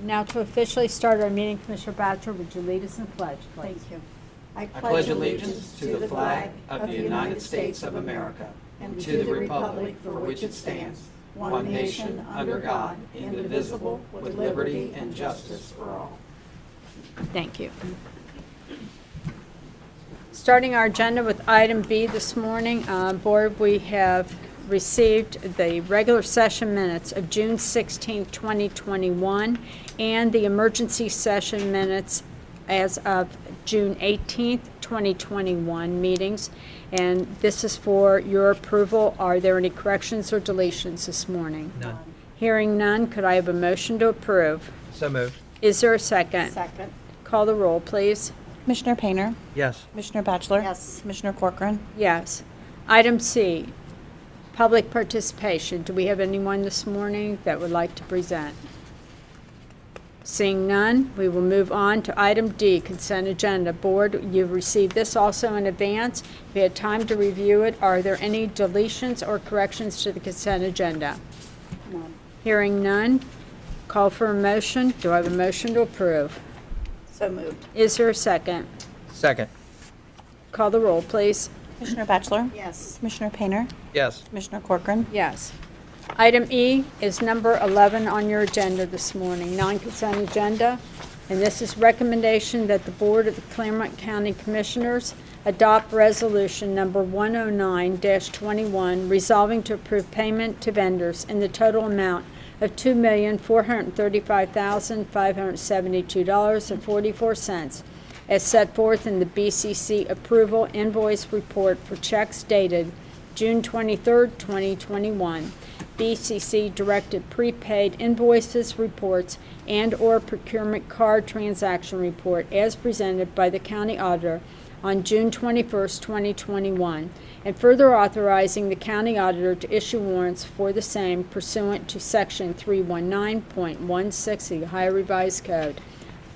Now to officially start our meeting, Commissioner Batcher, would you lead us in pledge, please? Thank you. I pledge allegiance to the flag of the United States of America and to the republic for which it stands, one nation, under God, indivisible, with liberty and justice for all. Thank you. Starting our agenda with item B this morning, Board, we have received the regular session minutes of June 16, 2021, and the emergency session minutes as of June 18th, 2021 meetings. And this is for your approval. Are there any corrections or deletions this morning? None. Hearing none, could I have a motion to approve? So moved. Is there a second? Second. Call the roll, please. Commissioner Painter? Yes. Commissioner Batchelor? Yes. Commissioner Corcoran? Yes. Item C, public participation. Do we have anyone this morning that would like to present? Seeing none, we will move on to item D, consent agenda. Board, you've received this also in advance. We had time to review it. Are there any deletions or corrections to the consent agenda? None. Hearing none, call for a motion. Do I have a motion to approve? So moved. Is there a second? Second. Call the roll, please. Commissioner Batchelor? Yes. Commissioner Painter? Yes. Commissioner Corcoran? Yes. Item E is number 11 on your agenda this morning, non-consent agenda, and this is recommendation that the Board of the Clermont County Commissioners adopt resolution number 109-21 resolving to approve payment to vendors in the total amount of $2,435,572.44 as set forth in the BCC approval invoice report for checks dated June 23, 2021. BCC directed prepaid invoices reports and/or procurement card transaction report as presented by the county auditor on June 21, 2021, and further authorizing the county auditor to issue warrants for the same pursuant to Section 319.16 of the Ohio Revised Code.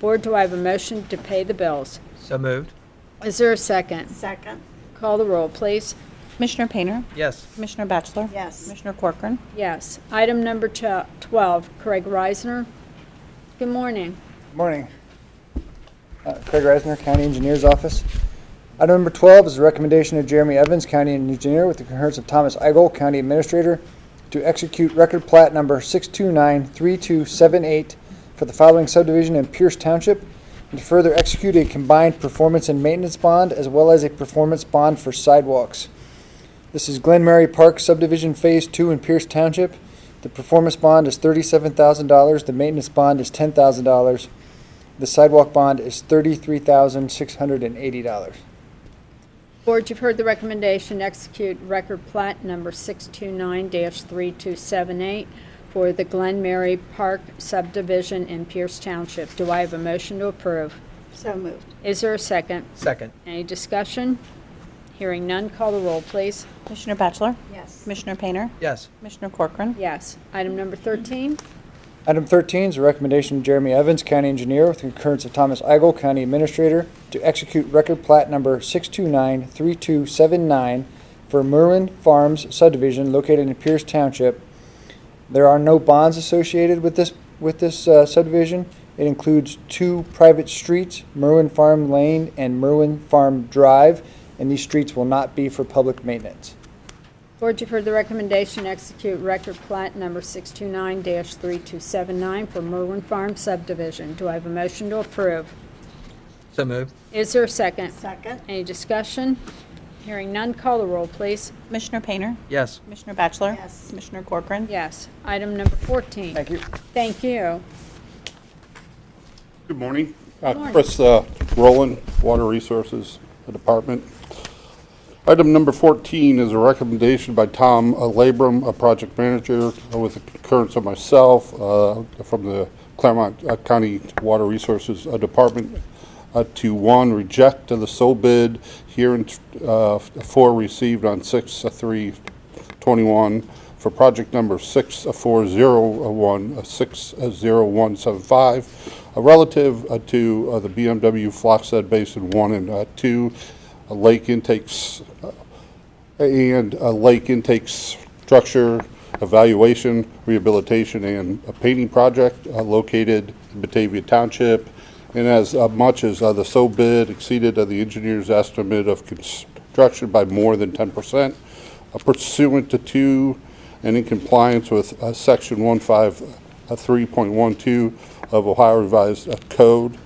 Board, do I have a motion to pay the bills? So moved. Is there a second? Second. Call the roll, please. Commissioner Painter? Yes. Commissioner Batchelor? Yes. Commissioner Corcoran? Yes. Item number 12, Craig Reisner. Good morning. Good morning. Craig Reisner, County Engineer's Office. Item number 12 is a recommendation of Jeremy Evans, County Engineer, with the concurrence of Thomas Eigel, County Administrator, to execute record plat number 6293278 for the following subdivision in Pierce Township, and to further execute a combined performance and maintenance bond as well as a performance bond for sidewalks. This is Glen Mary Park Subdivision Phase 2 in Pierce Township. The performance bond is $37,000. The maintenance bond is $10,000. The sidewalk bond is $33,680. Board, you've heard the recommendation to execute record plat number 629-3278 for the Glen Mary Park subdivision in Pierce Township. Do I have a motion to approve? So moved. Is there a second? Second. Any discussion? Hearing none, call the roll, please. Commissioner Batchelor? Yes. Commissioner Painter? Yes. Commissioner Corcoran? Yes. Item number 13. Item 13 is a recommendation of Jeremy Evans, County Engineer, with the concurrence of Thomas Eigel, County Administrator, to execute record plat number 6293279 for Merwin Farms subdivision located in Pierce Township. There are no bonds associated with this subdivision. It includes two private streets, Merwin Farm Lane and Merwin Farm Drive, and these streets will not be for public maintenance. Board, you've heard the recommendation to execute record plat number 629-3279 for Merwin Farm subdivision. Do I have a motion to approve? So moved. Is there a second? Second. Any discussion? Hearing none, call the roll, please. Commissioner Painter? Yes. Commissioner Batchelor? Yes. Commissioner Corcoran? Yes. Item number 14. Thank you. Thank you. Good morning. morning. Chris Rowland, Water Resources Department. Item number 14 is a recommendation by Tom Labram, a project manager, with the concurrence of myself from the Clermont County Water Resources Department, to one, reject the sole bid here for received on 6/3/21 for project number 640160175 relative to the BMW Flockstead Basin 1 and 2 lake intakes and lake intake structure evaluation, rehabilitation, and a painting project located in Batavia Township, and as much as the so bid exceeded the engineer's estimate of construction by more than 10%, pursuant to and in compliance with Section 153.12 of Ohio Revised Code.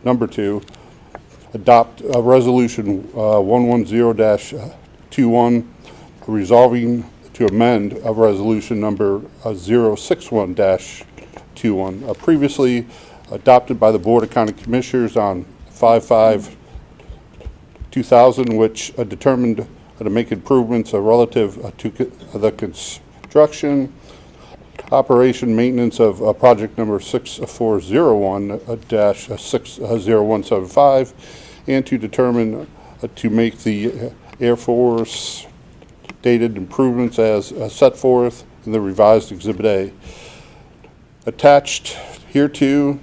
Number 2, adopt Resolution 110-21, resolving to amend Resolution number 061-21, previously adopted by the Board of County Commissioners on 5/5/2000, which determined to make improvements relative to the construction, operation, maintenance of project number 6401-60175, and to determine to make the Air Force dated improvements as set forth in the revised Exhibit A. Attached hereto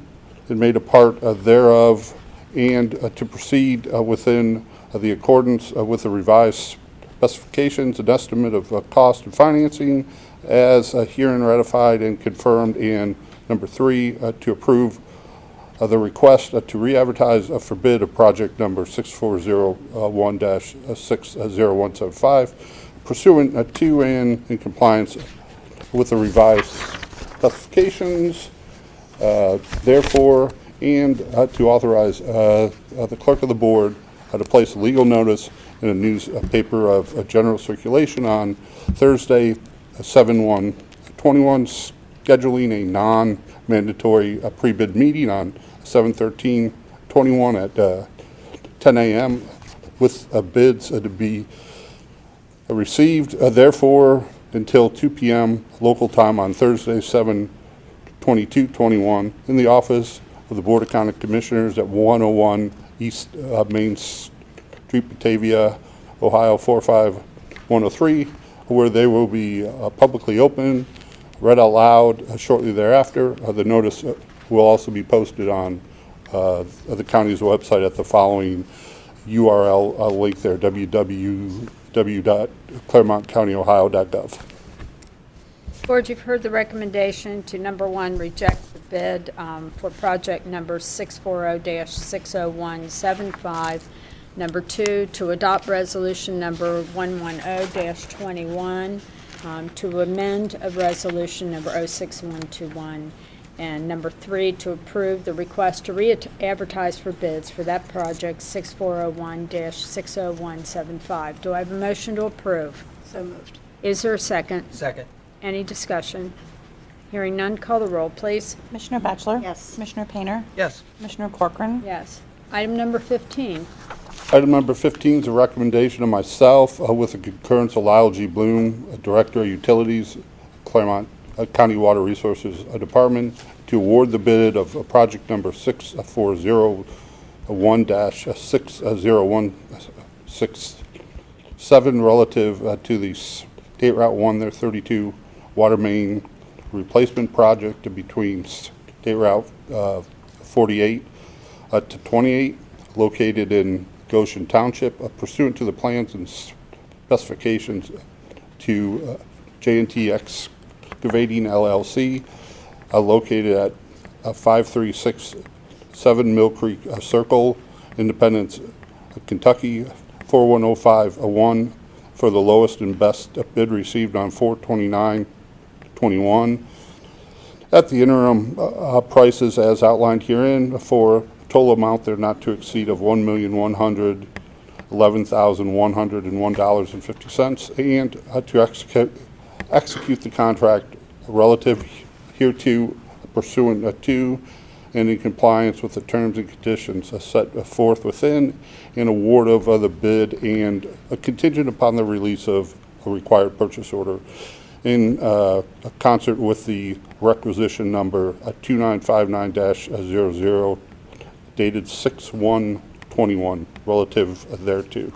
and made a part thereof, and to proceed within the accordance with the revised specifications and estimate of cost and financing as herein ratified and confirmed. And number 3, to approve the request to re-advertise for bid of project number 6401-60175 pursuant to and in compliance with the revised specifications. Therefore, and to authorize the clerk of the board to place a legal notice in a newspaper of general circulation on Thursday, 7/1/21, scheduling a non-mandatory pre-bid meeting on 7/13/21 at 10 a.m. with bids to be received, therefore, until 2 p.m. local time on Thursday, 7/22/21, in the office of the Board of County Commissioners at 101 East Main Street, Batavia, Ohio 45103, where they will be publicly open, read out loud shortly thereafter. The notice will also be posted on the county's website at the following URL link there, www.clermontcountyohio.gov. Board, you've heard the recommendation to, number 1, reject the bid for project number 640-60175. Number 2, to adopt resolution number 110-21, to amend a resolution number 06121. And number 3, to approve the request to re-advertise for bids for that project 6401-60175. Do I have a motion to approve? So moved. Is there a second? Second. Any discussion? Hearing none, call the roll, please. Commissioner Batchelor? Yes. Commissioner Painter? Yes. Commissioner Corcoran? Yes. Item number 15. Item number 15 is a recommendation of myself with the concurrence of Lyle G. Bloom, Director of Utilities, Clermont County Water Resources Department, to award the bid of project number 6401-60167 relative to the State Route 1, their 32 water main replacement project between State Route 48 to 28, located in Goshen Township, pursuant to the plans and specifications to J&T Excavating LLC, located at 5367 Mill Creek Circle, Independence, Kentucky, 41051, for the lowest and best bid received on 4/29/21 at the interim prices as outlined herein, for total amount there not to exceed of $1,111,101.50, and to execute the contract relative hereto pursuant to and in compliance with the terms and conditions set forth within, and award of the bid and contingent upon the release of a required purchase order in concert with the requisition number 2959-00 dated 6/1/21 relative thereto.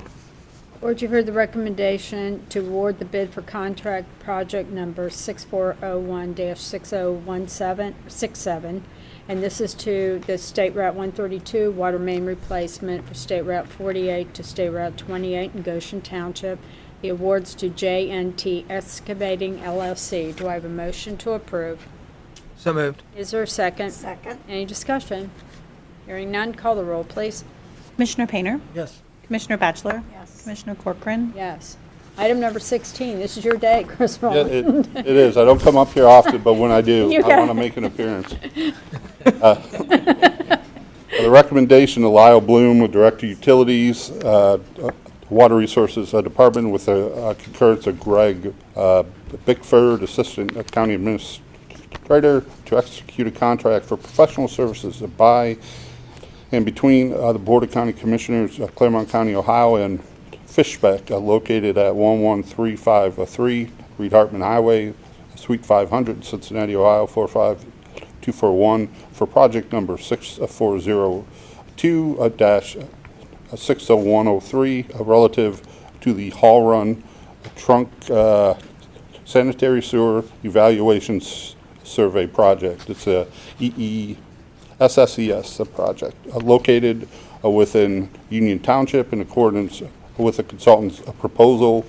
Board, you've heard the recommendation to award the bid for contract project number 6401-6067, and this is to the State Route 132 water main replacement for State Route 48 to State Route 28 in Goshen Township. The awards to J&T Excavating LLC. Do I have a motion to approve? So moved. Is there a second? Second. Any discussion? Hearing none, call the roll, please. Commissioner Painter, Yes. Commissioner Batchelor, Yes. Commissioner Corcoran, Yes. Item number 16, this is your day, Chris Yeah, Rowland. it is. I don't come up here often, but when I do, You I got want to it. make an appearance. The recommendation of Lyle Bloom, Director Utilities, Water Resources Department, with the concurrence of Greg Bickford, Assistant County Administrator, to execute a contract for professional services by and between the Board of County Commissioners of Clermont County, Ohio, and Fishbeck, located at 11353 Reed Hartman Highway, Suite 500, Cincinnati, Ohio, 45241, for project number 6402-60103, relative to the Hall Run Trunk Sanitary Sewer Evaluations Survey Project. It's a SSES project, located within Union Township in accordance with the consultant's proposal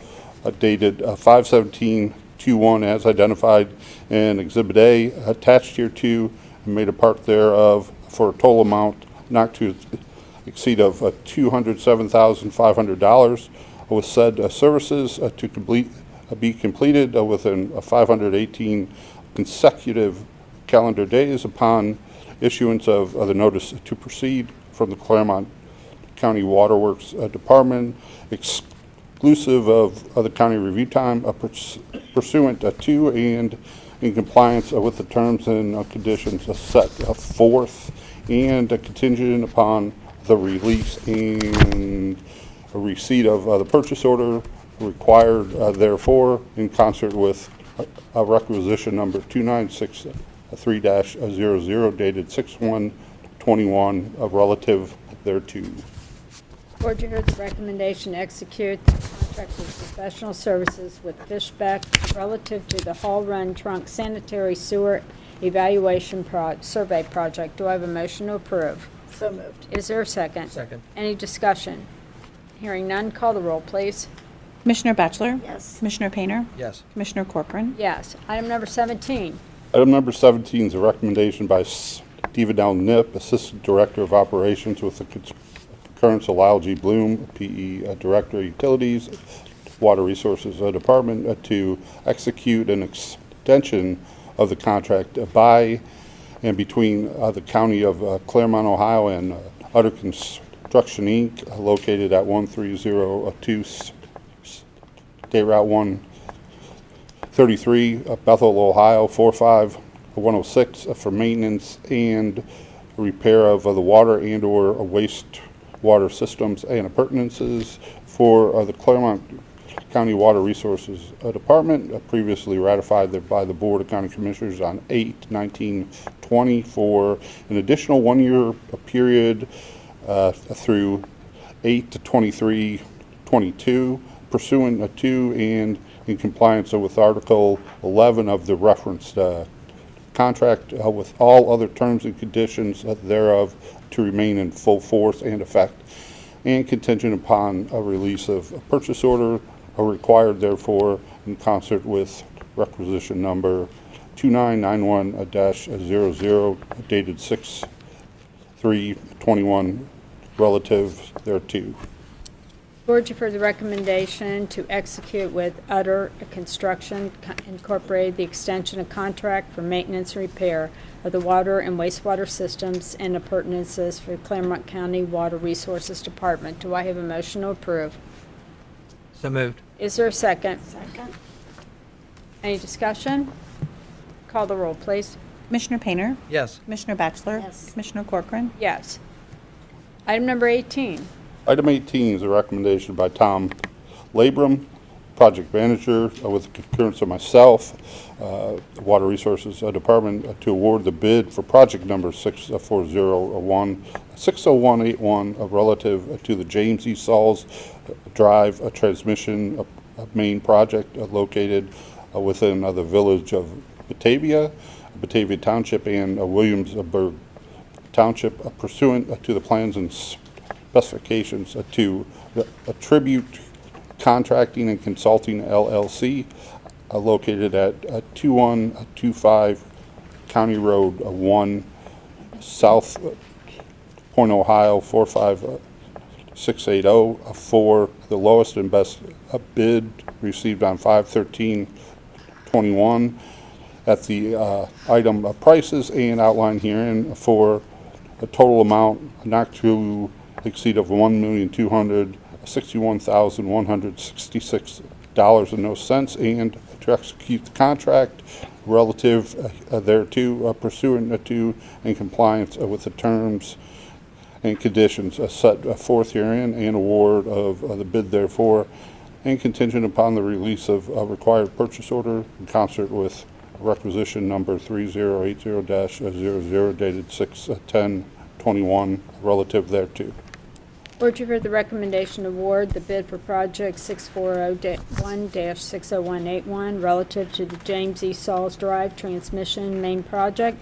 dated 5/17/21 as identified in Exhibit A, attached here to and made a part thereof, for a total amount not to exceed of $207,500, with said services to be completed within 518 consecutive calendar days upon issuance of the notice to proceed from the Clermont County Waterworks Department, exclusive of the county review time, pursuant to and in compliance with the terms and conditions set forth, and contingent upon the release and receipt of the purchase order required therefore, in concert with requisition number 2963-00 dated 6/1/21 relative thereto. Board, you heard the recommendation to execute the contract for professional services with Fishbeck relative to the Hall Run Trunk Sanitary Sewer Evaluation Survey Project. Do I have a motion to approve? So moved. Is there a second? Second. Any discussion? Hearing none, call the roll, please. Commissioner Batchelor, Yes. Commissioner Painter, Yes. Commissioner Corcoran, Yes. Item number 17. Item number 17 is a recommendation by Stephen L. Nipp, Assistant Director of Operations, with the concurrence of Lyle G. Bloom, PE Director of Utilities, Water Resources Department, to execute an extension of the contract by and between the County of Clermont, Ohio, and Utter Construction, Inc., located at 1302 State Route 133, Bethel, Ohio, 45106, for maintenance and repair of the water and/or wastewater systems and appurtenances for the Clermont County Water Resources Department, previously ratified by the Board of County Commissioners on 8/19/20, for an additional one-year period through 8/23/22, pursuant to and in compliance with Article 11 of the referenced contract, with all other terms and conditions thereof to remain in full force and effect, and contingent upon a release of a purchase order required therefore, in concert with requisition number 2991-00 dated 6/3/21 relative thereto. Board, you've heard the recommendation to execute with Utter Construction Incorporated the extension of contract for maintenance and repair of the water and wastewater systems and appurtenances for Clermont County Water Resources Department. Do I have a motion to approve? So moved. Is there a second? Second. Any discussion? Call the roll, please. Commissioner Painter, Yes. Commissioner Batchelor, Yes. Commissioner Corcoran, Yes. Item number 18. Item 18 is a recommendation by Tom Labrum, Project Manager, with the concurrence of myself, Water Resources Department, to award the bid for project number 60181 relative to the James E. Sauls Drive transmission main project located within the village of Batavia Township, and Williamsburg Township, pursuant to the plans and specifications to Attribute Contracting and Consulting LLC, located at 2125 County Road 1, South Point, Ohio 45680 for the lowest and best bid received on 5/13/21 at the item prices and outlined herein for a total amount not to exceed of $1,261,166 and no cents, and to execute the contract relative thereto pursuant to and compliance with the terms and conditions set forth herein, and award of the bid therefore, and contingent upon the release of a required purchase order in concert with requisition number 3080-00 dated 6/10/21 relative thereto. Board, you've heard the recommendation to award the bid for project 641-60181 relative to the James E. Sauls Drive Transmission Main Project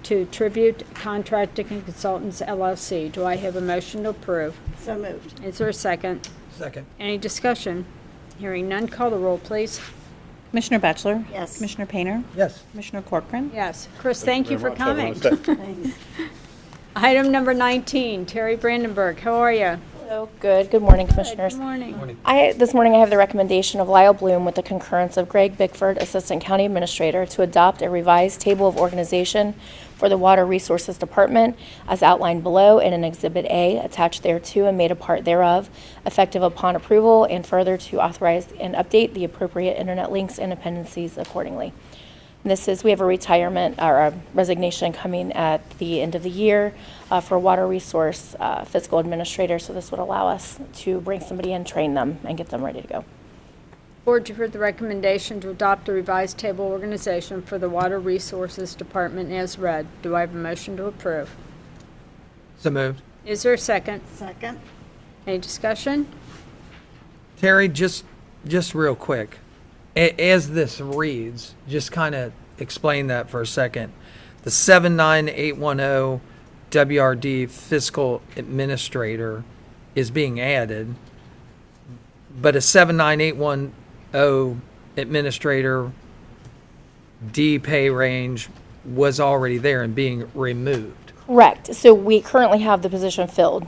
to Tribute Contracting and Consultants LLC. Do I have a motion to approve? So moved. Is there a second? Second. Any discussion? Hearing none, call the roll, please. Commissioner Batchelor? Yes. Commissioner Painter? Yes. Commissioner Corcoran? Yes. Chris, thank you for coming. Thanks. Item number 19, Terry Brandenburg, how are you? Hello, good. Good morning, Commissioners. Good morning. This morning I have the recommendation of Lyle Bloom with the concurrence of Greg Bickford, Assistant County Administrator, to adopt a revised table of organization for the Water Resources Department as outlined below in an Exhibit A attached thereto and made a part thereof, effective upon approval, and further to authorize and update the appropriate internet links and appendices accordingly. We have a retirement or a resignation coming at the end of the year for water resource fiscal administrator, so this would allow us to bring somebody in, train them, and get them ready to go. Board, you've heard the recommendation to adopt a revised table organization for the Water Resources Department as read. Do I have a motion to approve? So moved. Is there a second? Second. Any discussion? Terry, just real quick, as this reads, just kind of explain that for a second. The 79810 WRD Fiscal Administrator is being added, but a 79810 Administrator D pay range was already there and being removed. Correct. So we currently have the position filled.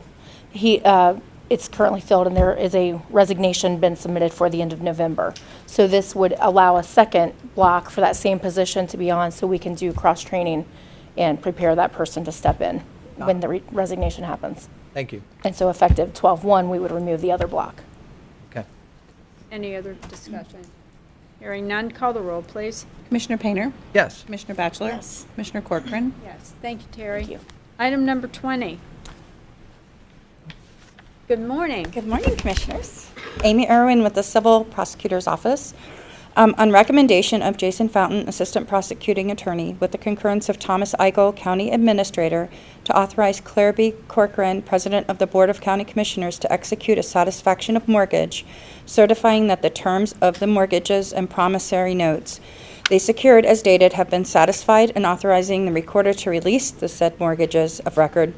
It's currently filled, and there is a resignation been submitted for the end of November. So this would allow a second block for that same position to be on, so we can do cross-training and prepare that person to step in when the resignation happens. Thank you. And so effective 12/1, we would remove the other block. Okay. Any other discussion? Hearing none, call the roll, please. Commissioner Painter? Yes. Commissioner Batchelor? Yes. Commissioner Corcoran? Yes. Thank you, Terry. Thank you. Item number 20. Good morning. Good morning, Commissioners. Amy Irwin with the Civil Prosecutor's Office. On recommendation of Jason Fountain, Assistant Prosecuting Attorney, with the concurrence of Thomas Eigel, County Administrator, to authorize Claire B. Corcoran, President of the Board of County Commissioners, to execute a satisfaction of mortgage, certifying that the terms of the mortgages and promissory notes they secured as dated have been satisfied, and authorizing the recorder to release the said mortgages of record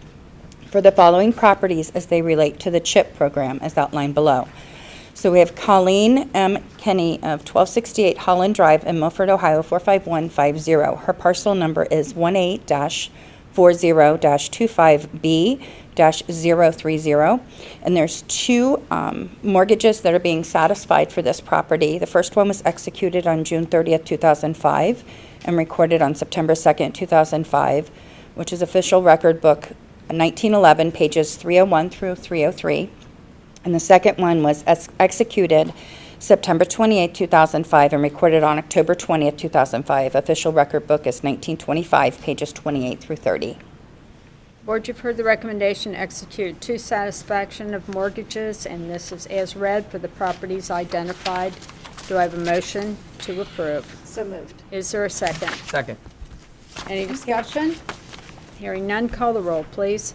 for the following properties as they relate to the CHIP program as outlined below. So we have Colleen M. Kenny of 1268 Holland Drive in Milford, Ohio, 45150. Her parcel number is 18-40-25B-030. And there's two mortgages that are being satisfied for this property. The first one was executed on June 30th, 2005 and recorded on September 2nd, 2005, which is official record book 1911, pages 301 through 303. And the second one was executed September 28, 2005, and recorded on October 20th, 2005. Official record book is 1925, pages 28 through 30. Board, you've heard the recommendation to execute two satisfaction of mortgages, and this is as read for the properties identified. Do I have a motion to approve? So moved. Is there a second? Second. Any discussion? Hearing none, call the roll, please.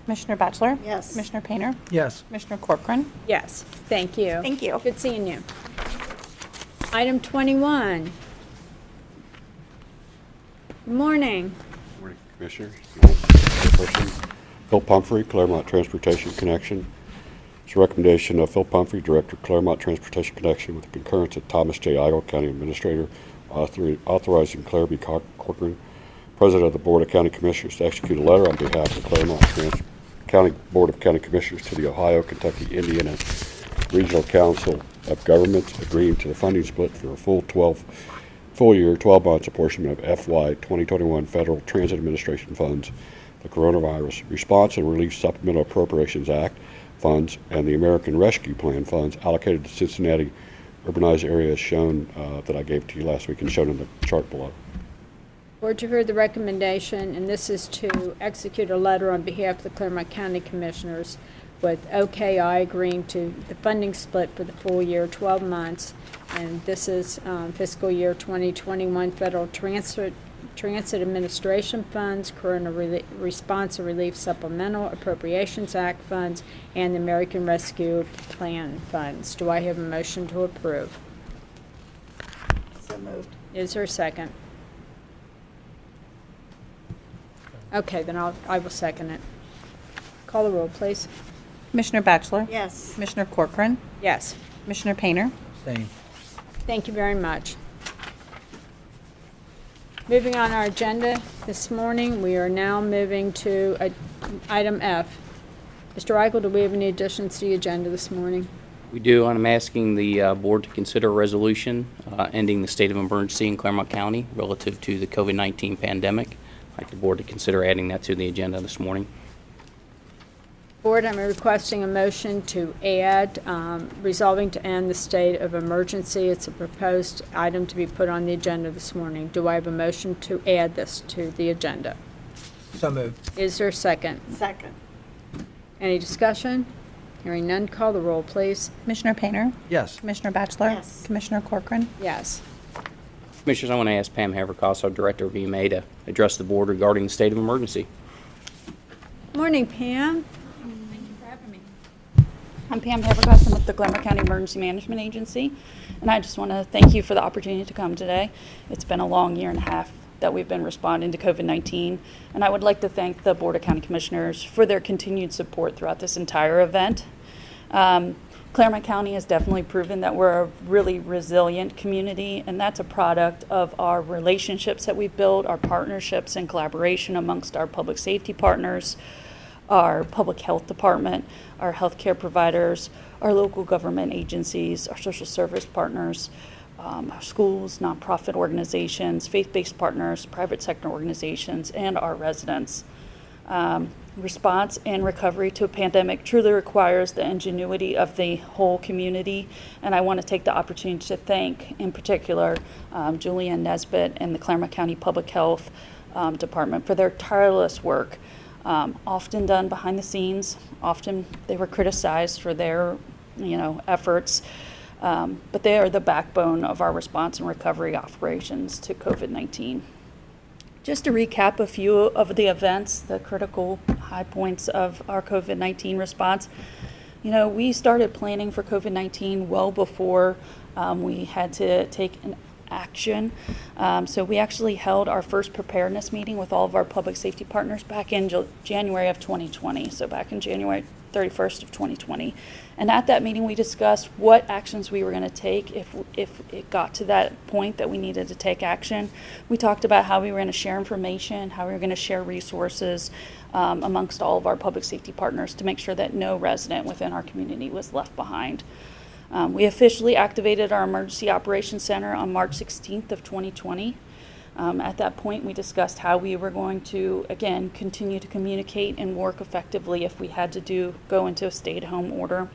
Commissioner Batchelor? Yes. Commissioner Painter? Yes. Commissioner Corcoran? Yes, thank you. Thank you. Good seeing you. Item 21. Good morning. Morning, Commissioners. Person, Phil Pumphrey, Clermont Transportation Connection. It's a recommendation of Phil Pumphrey, Director, Clermont Transportation Connection, with the concurrence of Thomas J. Eigel, County Administrator, authorizing Claire B. Corcoran, President of the Board of County Commissioners to execute a letter on behalf of the Clermont County Board of County Commissioners to the Ohio, Kentucky, Indiana Regional Council of Governments agreeing to the funding split for a full year, 12 months apportionment of FY 2021 Federal Transit Administration funds, the Coronavirus Response and Relief Supplemental Appropriations Act funds, and the American Rescue Plan funds allocated to Cincinnati urbanized areas shown that I gave to you last week and shown in the chart below. Board, you've heard the recommendation, and this is to execute a letter on behalf of the Clermont County Commissioners with OKI agreeing to the funding split for the full year, 12 months. And this is fiscal year 2021 Federal Transit Administration funds, Corona Response and Relief Supplemental Appropriations Act funds, and the American Rescue Plan funds. Do I have a motion to approve? So moved. Is there a second? Okay, then I will second it. Call the roll, please. Commissioner Batchelor? Yes. Commissioner Corcoran? Yes. Commissioner Painter? Abstain. Thank you very much. Moving on our agenda this morning, we are now moving to item F. Mr. Eichel, do we have any additions to the agenda this morning? We do, and I'm asking the board to consider a resolution ending the state of emergency in Clermont County relative to the COVID-19 pandemic. I'd like the board to consider adding that to the agenda this morning. Board, I'm requesting a motion to add resolving to end the state of emergency. It's a proposed item to be put on the agenda this morning. Do I have a motion to add this to the agenda? So moved. Is there a second? Second. Any discussion? Hearing none, call the roll, please. Commissioner Painter? Yes. Commissioner Batchelor? Yes. Commissioner Corcoran? Yes. Commissioners, I want to ask Pam Haverkoss, our Director of EMA, to address the board regarding the state of emergency. Morning, Pam. I'm Pam Haverkoss. I'm with the Clermont County Emergency Management Agency, and I just want to thank you for the opportunity to come today. It's been a long year and a half that we've been responding to COVID-19, and I would like to thank the Board of County Commissioners for their continued support throughout this entire event. Clermont County has definitely proven that we're a really resilient community, and that's a product of our relationships that we've built, our partnerships and collaboration amongst our public safety partners, our public health department, our healthcare providers, our local government agencies, our social service partners, our schools, nonprofit organizations, faith-based partners, private sector organizations, and our residents. Response and recovery to a pandemic truly requires the ingenuity of the whole community, and I want to take the opportunity to thank, in particular, Julianne Nesbitt and the Clermont County Public Health Department for their tireless work. Often done behind the scenes. Often they were criticized for their, efforts, but they are the backbone of our response and recovery operations to COVID-19. Just to recap a few of the events, the critical high points of our COVID-19 response. We started planning for COVID-19 well before we had to take an action. So we actually held our first preparedness meeting with all of our public safety partners back in January of 2020, so back in January 31st of 2020. And at that meeting, we discussed what actions we were going to take if it got to that point that we needed to take action. We talked about how we were going to share information, how we were going to share resources amongst all of our public safety partners to make sure that no resident within our community was left behind. We officially activated our Emergency Operations Center on March 16th of 2020. At that point, we discussed how we were going to, again, continue to communicate and work effectively if we had to go into a stay-at-home order.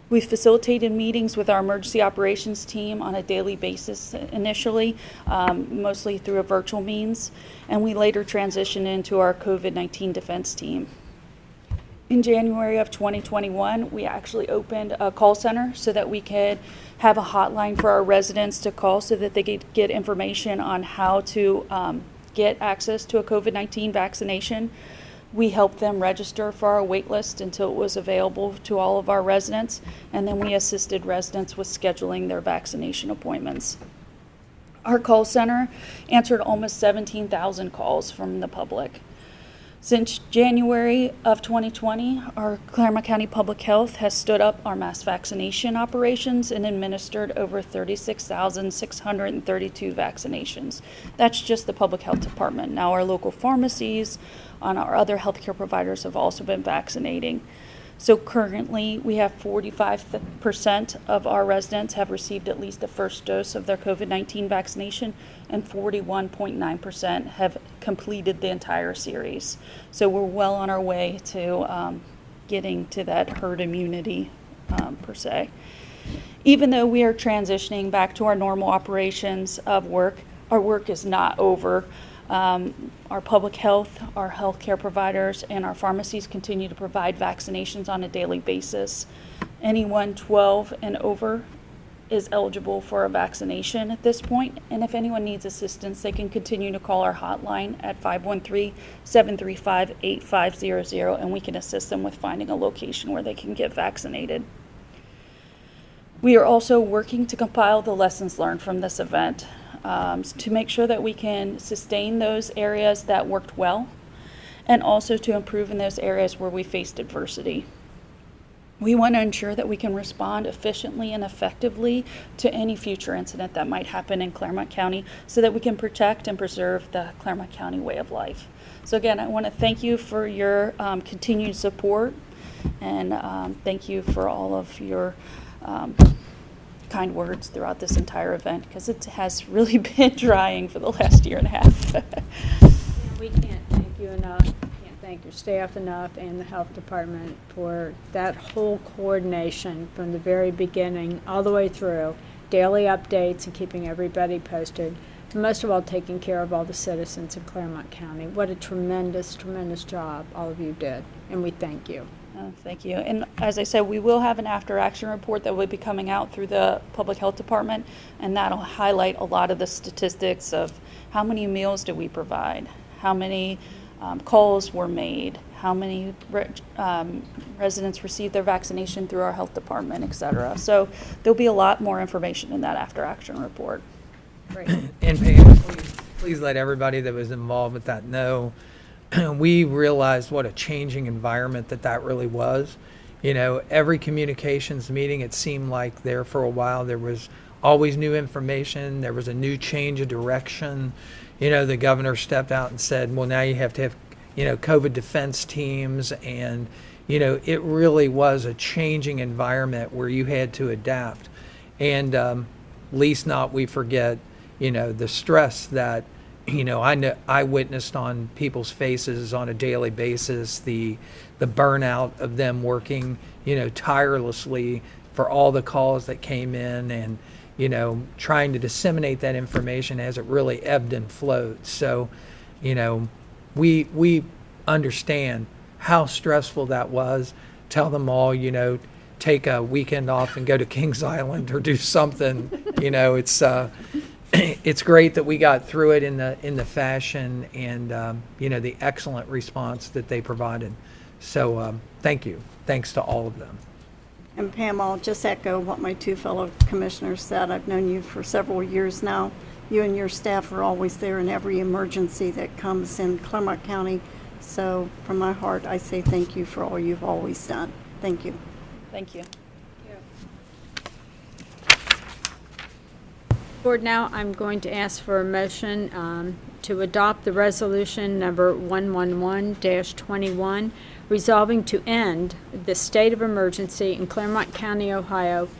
We facilitated meetings with our emergency operations team on a daily basis initially, mostly through a virtual means, and we later transitioned into our COVID-19 defense team. In January of 2021, we actually opened a call center so that we could have a hotline for our residents to call so that they could get information on how to get access to a COVID-19 vaccination. We helped them register for our wait list until it was available to all of our residents, and then we assisted residents with scheduling their vaccination appointments. Our call center answered almost 17,000 calls from the public. Since January of 2020, our Clermont County Public Health has stood up our mass vaccination operations and administered over 36,632 vaccinations. That's just the Public Health Department. Now our local pharmacies and our other healthcare providers have also been vaccinating. So currently, we have 45% of our residents have received at least the first dose of their COVID-19 vaccination, and 41.9% have completed the entire series. So we're well on our way to getting to that herd immunity, per se. Even though we are transitioning back to our normal operations of work, our work is not over. Our public health, our healthcare providers, and our pharmacies continue to provide vaccinations on a daily basis. Anyone 12 and over is eligible for a vaccination at this point, and if anyone needs assistance, they can continue to call our hotline at 513-735-8500, and we can assist them with finding a location where they can get vaccinated. We are also working to compile the lessons learned from this event, to make sure that we can sustain those areas that worked well, and also to improve in those areas where we faced adversity. We want to ensure that we can respond efficiently and effectively to any future incident that might happen in Clermont County, so that we can protect and preserve the Clermont County way of life. So again, I want to thank you for your continued support, and thank you for all of your kind words throughout this entire event, because it has really been trying for the last year and a half. We can't thank you enough, can't thank your staff enough, and the health department for that whole coordination from the very beginning all the way through, daily updates and keeping everybody posted, and most of all taking care of all the citizens in Clermont County. What a tremendous, tremendous job all of you did, and we thank you. Thank you. And as I said, we will have an after-action report that will be coming out through the Public Health Department, and that'll highlight a lot of the statistics of how many meals do we provide, how many calls were made, how many residents received their vaccination through our health department, et cetera. So there'll be a lot more information in that after-action report. Great. And Pam, please let everybody that was involved with that know. We realized what a changing environment that really was. You know, every communications meeting, it seemed like there for a while, there was always new information. There was a new change of direction. You know, the governor stepped out and said, well, now you have to have, you know, COVID defense teams. And, you know, it really was a changing environment where you had to adapt. And least not we forget, you know, the stress that, you know, I witnessed on people's faces on a daily basis, the burnout of them working, you know, tirelessly for all the calls that came in, and, you know, trying to disseminate that information as it really ebbed and flowed. So, you know, we understand how stressful that was. Tell them all, you know, take a weekend off and go to Kings Island or do something. You know, it's great that we got through it in the fashion and you know, the excellent response that they provided. So thank you. Thanks to all of them. And Pam, I'll just echo what my two fellow commissioners said. I've known you for several years now. You and your staff are always there in every emergency that comes in Clermont County. So from my heart, I say thank you for all you've always done. Thank you. Thank you. Board, now I'm going to ask for a motion to adopt the resolution number 111-21, resolving to end the state of emergency in Clermont County, Ohio,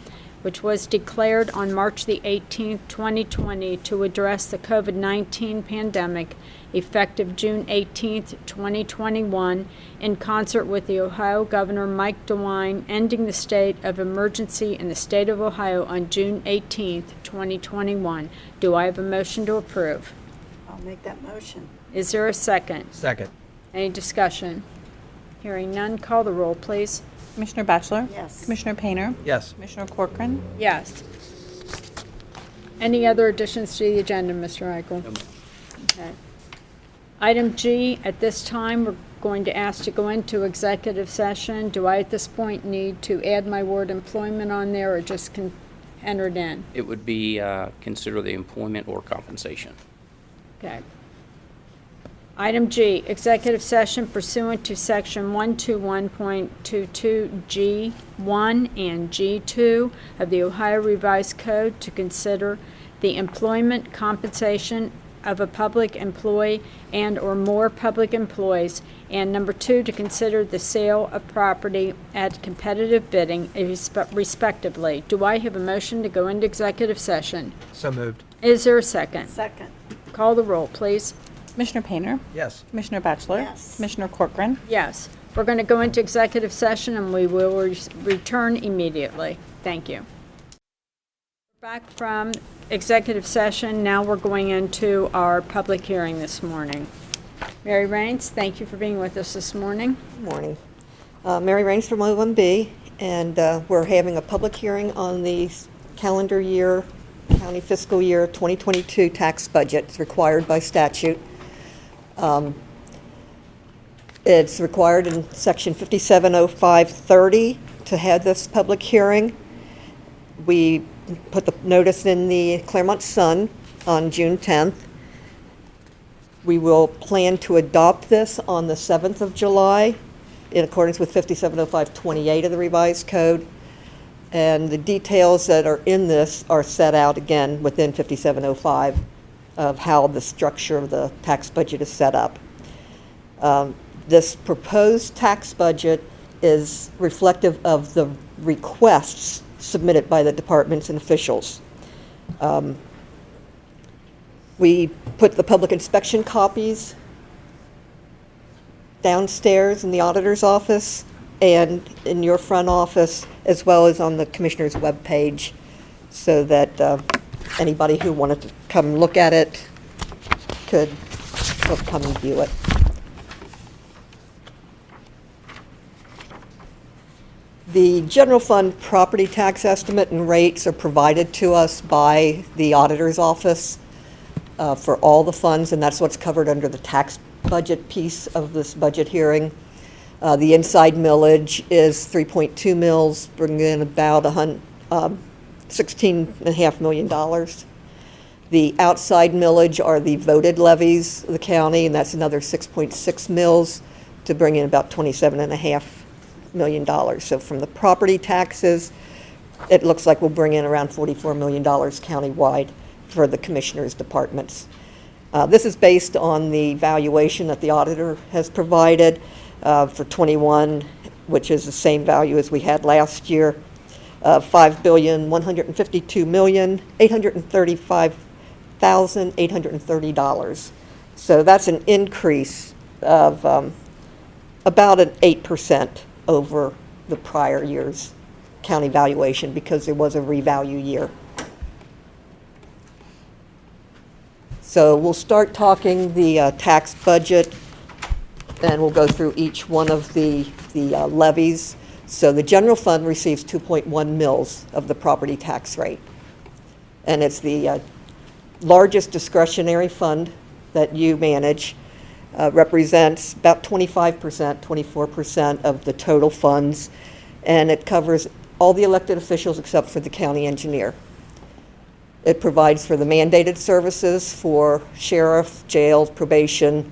which was declared on March the 18th, 2020, to address the COVID-19 pandemic, effective June 18th, 2021, in concert with the Ohio Governor Mike DeWine, ending the state of emergency in the state of Ohio on June 18th, 2021. Do I have a motion to approve? I'll make that motion. Is there a second? Second. Any discussion? Hearing none, call the roll, please. Commissioner Batchelor? Yes. Commissioner Painter? Yes. Commissioner Corcoran? Yes. Any other additions to the agenda, Mr. Eichel? Okay. Item G, at this time, we're going to ask to go into executive session. Do I, at this point, need to add my word employment on there, or just enter it in? It would be consider the employment or compensation. Okay. Item G, executive session pursuant to Section 121.22G1 and G2 of the Ohio Revised Code to consider the employment, compensation of a public employee and/or more public employees, and number 2, to consider the sale of property at competitive bidding, respectively. Do I have a motion to go into executive session? So moved. Is there a second? Second. Call the roll, please. Commissioner Painter? Yes. Commissioner Batchelor? Yes. Commissioner Corcoran? Yes. We're going to go into executive session, and we will return immediately. Thank you. Back from executive session. Now we're going into our public hearing this morning. Mary Raines, thank you for being with us this morning. Good morning. Mary Raines from OMB, and we're having a public hearing on the calendar year, county fiscal year 2022 tax budget. It's required by statute. It's required in Section 570530 to have this public hearing. We put the notice in the Clermont Sun on June 10th. We will plan to adopt this on the 7th of July in accordance with 570528 of the revised code. And the details that are in this are set out again within 5705 of how the structure of the tax budget is set up. This proposed tax budget is reflective of the requests submitted by the departments and officials. We put the public inspection copies downstairs in the auditor's office and in your front office, as well as on the commissioner's webpage, so that anybody who wanted to come look at it could come and view it. The general fund property tax estimate and rates are provided to us by the auditor's office for all the funds, and that's what's covered under the tax budget piece of this budget hearing. The inside millage is 3.2 mils, bringing in about $16.5 million. The outside millage are the voted levies of the county, and that's another 6.6 mils to bring in about $27.5 million. So from the property taxes, it looks like we'll bring in around $44 million countywide for the commissioner's departments. This is based on the valuation that the auditor has provided for 21, which is the same value as we had last year, $5,152,835,830. So that's an increase of about an 8% over the prior year's county valuation because there was a revalue year. So we'll start talking the tax budget, and we'll go through each one of the levies. So the general fund receives 2.1 mils of the property tax rate. And it's the largest discretionary fund that you manage, represents about 25%, 24% of the total funds, and it covers all the elected officials except for the county engineer. It provides for the mandated services for sheriff, jail, probation,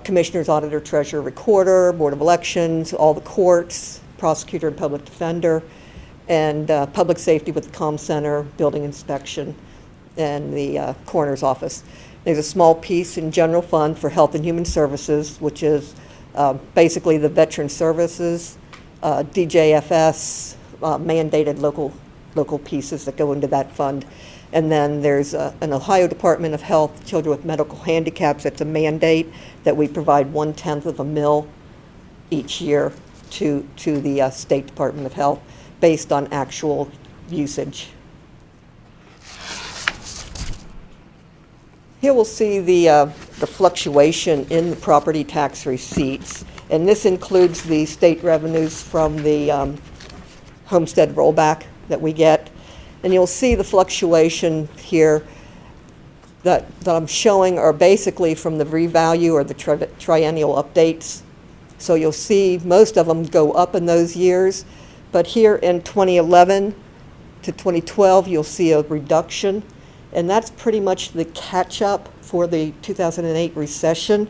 commissioners, auditor, treasurer, recorder, board of elections, all the courts, prosecutor and public defender, and public safety with the comm center, building inspection, and the coroner's office. There's a small piece in general fund for health and human services, which is basically the veteran services, DJFS, mandated local pieces that go into that fund. And then there's an Ohio Department of Health, children with medical handicaps. It's a mandate that we provide 1/10 of a mil each year to the State Department of Health based on actual usage. Here we'll see the fluctuation in the property tax receipts, and this includes the state revenues from the homestead rollback that we get. And you'll see the fluctuation here that I'm showing are basically from the revalue or the triennial updates. So you'll see most of them go up in those years, but here in 2011 to 2012, you'll see a reduction, and that's pretty much the catch-up for the 2008 recession.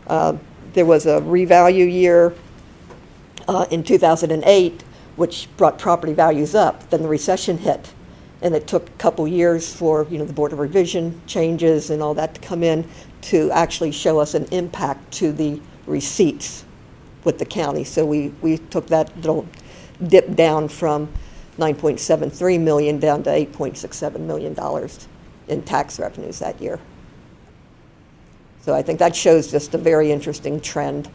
There was a revalue year in 2008, which brought property values up. Then the recession hit, and it took a couple years for the Board of Revision changes and all that to come in to actually show us an impact to the receipts with the county. So we took that little dip down from $9.73 million down to $8.67 million in tax revenues that year. So I think that shows just a very interesting trend.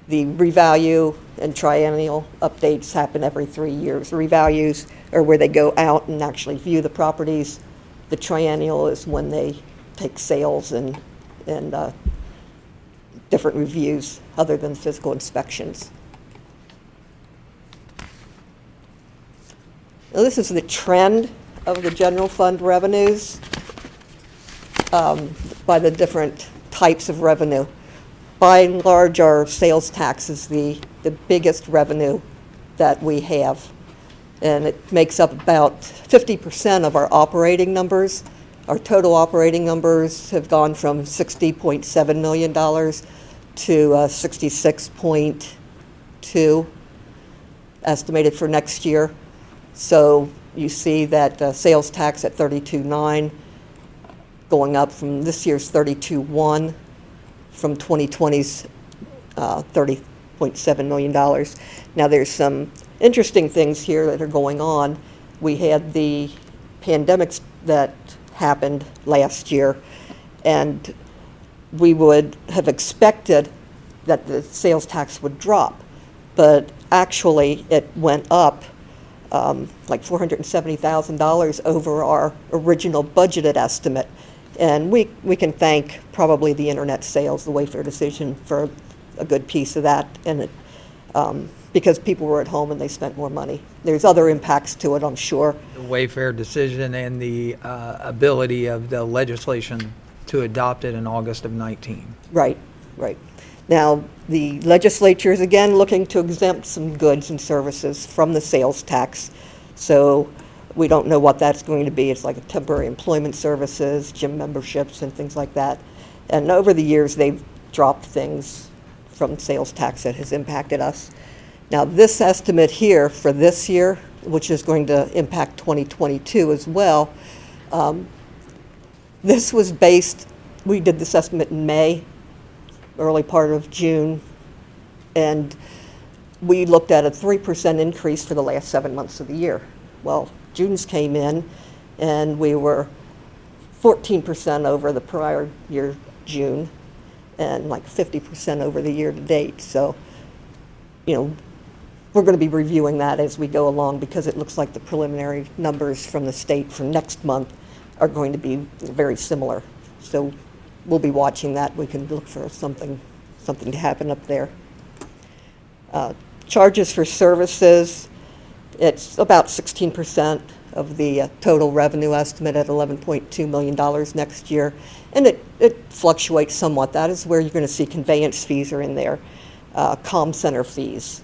The revalue and triennial updates happen every 3 years. Revalues are where they go out and actually view the properties. The triennial is when they take sales and different reviews other than physical inspections. Now, this is the trend of the general fund revenues by the different types of revenue. By and large, our sales tax is the biggest revenue that we have, and it makes up about 50% of our operating numbers. Our total operating numbers have gone from $60.7 million to $66.2 estimated for next year. So you see that sales tax at $32.9, going up from this year's $32.1, from 2020's $30.7 million. Now there's some interesting things here that are going on. We had the pandemics that happened last year, and we would have expected that the sales tax would drop, but actually it went up like $470,000 over our original budgeted estimate. And we can thank probably the internet sales, the Wayfair decision, for a good piece of that, and because people were at home and they spent more money. There's other impacts to it, I'm sure. The Wayfair decision and the ability of the legislation to adopt it in August of 19. Right. Now, the legislature is again looking to exempt some goods and services from the sales tax. So we don't know what that's going to be. It's like temporary employment services, gym memberships, and things like that. And over the years, they've dropped things from sales tax that has impacted us. Now, this estimate here for this year, which is going to impact 2022 as well, this was based, we did this estimate in May, early part of June, and we looked at a 3% increase for the last 7 months of the year. Well, June's came in, and we were 14% over the prior year, June, and like 50% over the year to date. So, we're going to be reviewing that as we go along, because it looks like the preliminary numbers from the state for next month are going to be very similar. So we'll be watching that. We can look for something to happen up there. Charges for services, it's about 16% of the total revenue estimate at $11.2 million next year. And it fluctuates somewhat. That is where you're going to see conveyance fees are in there, comm center fees,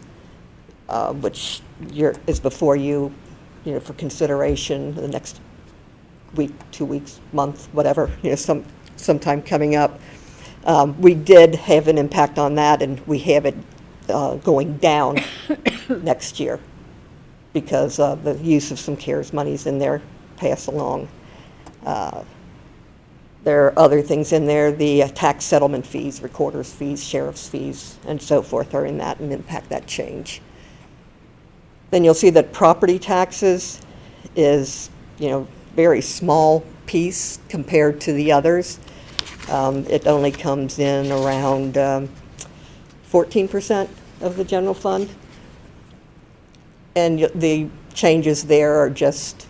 which is before you, for consideration the next week, 2 weeks, month, whatever, sometime coming up. We did have an impact on that, and we have it going down next year because of the use of some CARES monies in there passed along. There are other things in there. The tax settlement fees, recorder's fees, sheriff's fees, and so forth are in that and impact that change. Then you'll see that property taxes is, very small piece compared to the others. It only comes in around 14% of the general fund. And the changes there are just,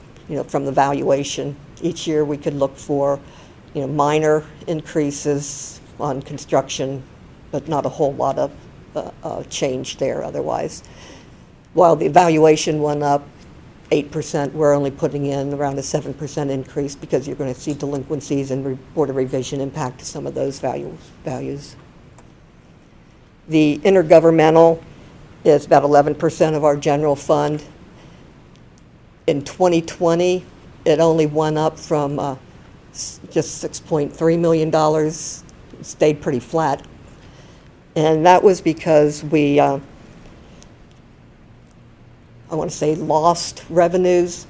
from the valuation. Each year we could look for, minor increases on construction, but not a whole lot of change there otherwise. While the valuation went up 8%, we're only putting in around a 7% increase because you're going to see delinquencies and Board of Revision impact some of those values. The intergovernmental is about 11% of our general fund. In 2020, it only went up from just $6.3 million stayed pretty flat. And that was because we, I want to say, lost revenues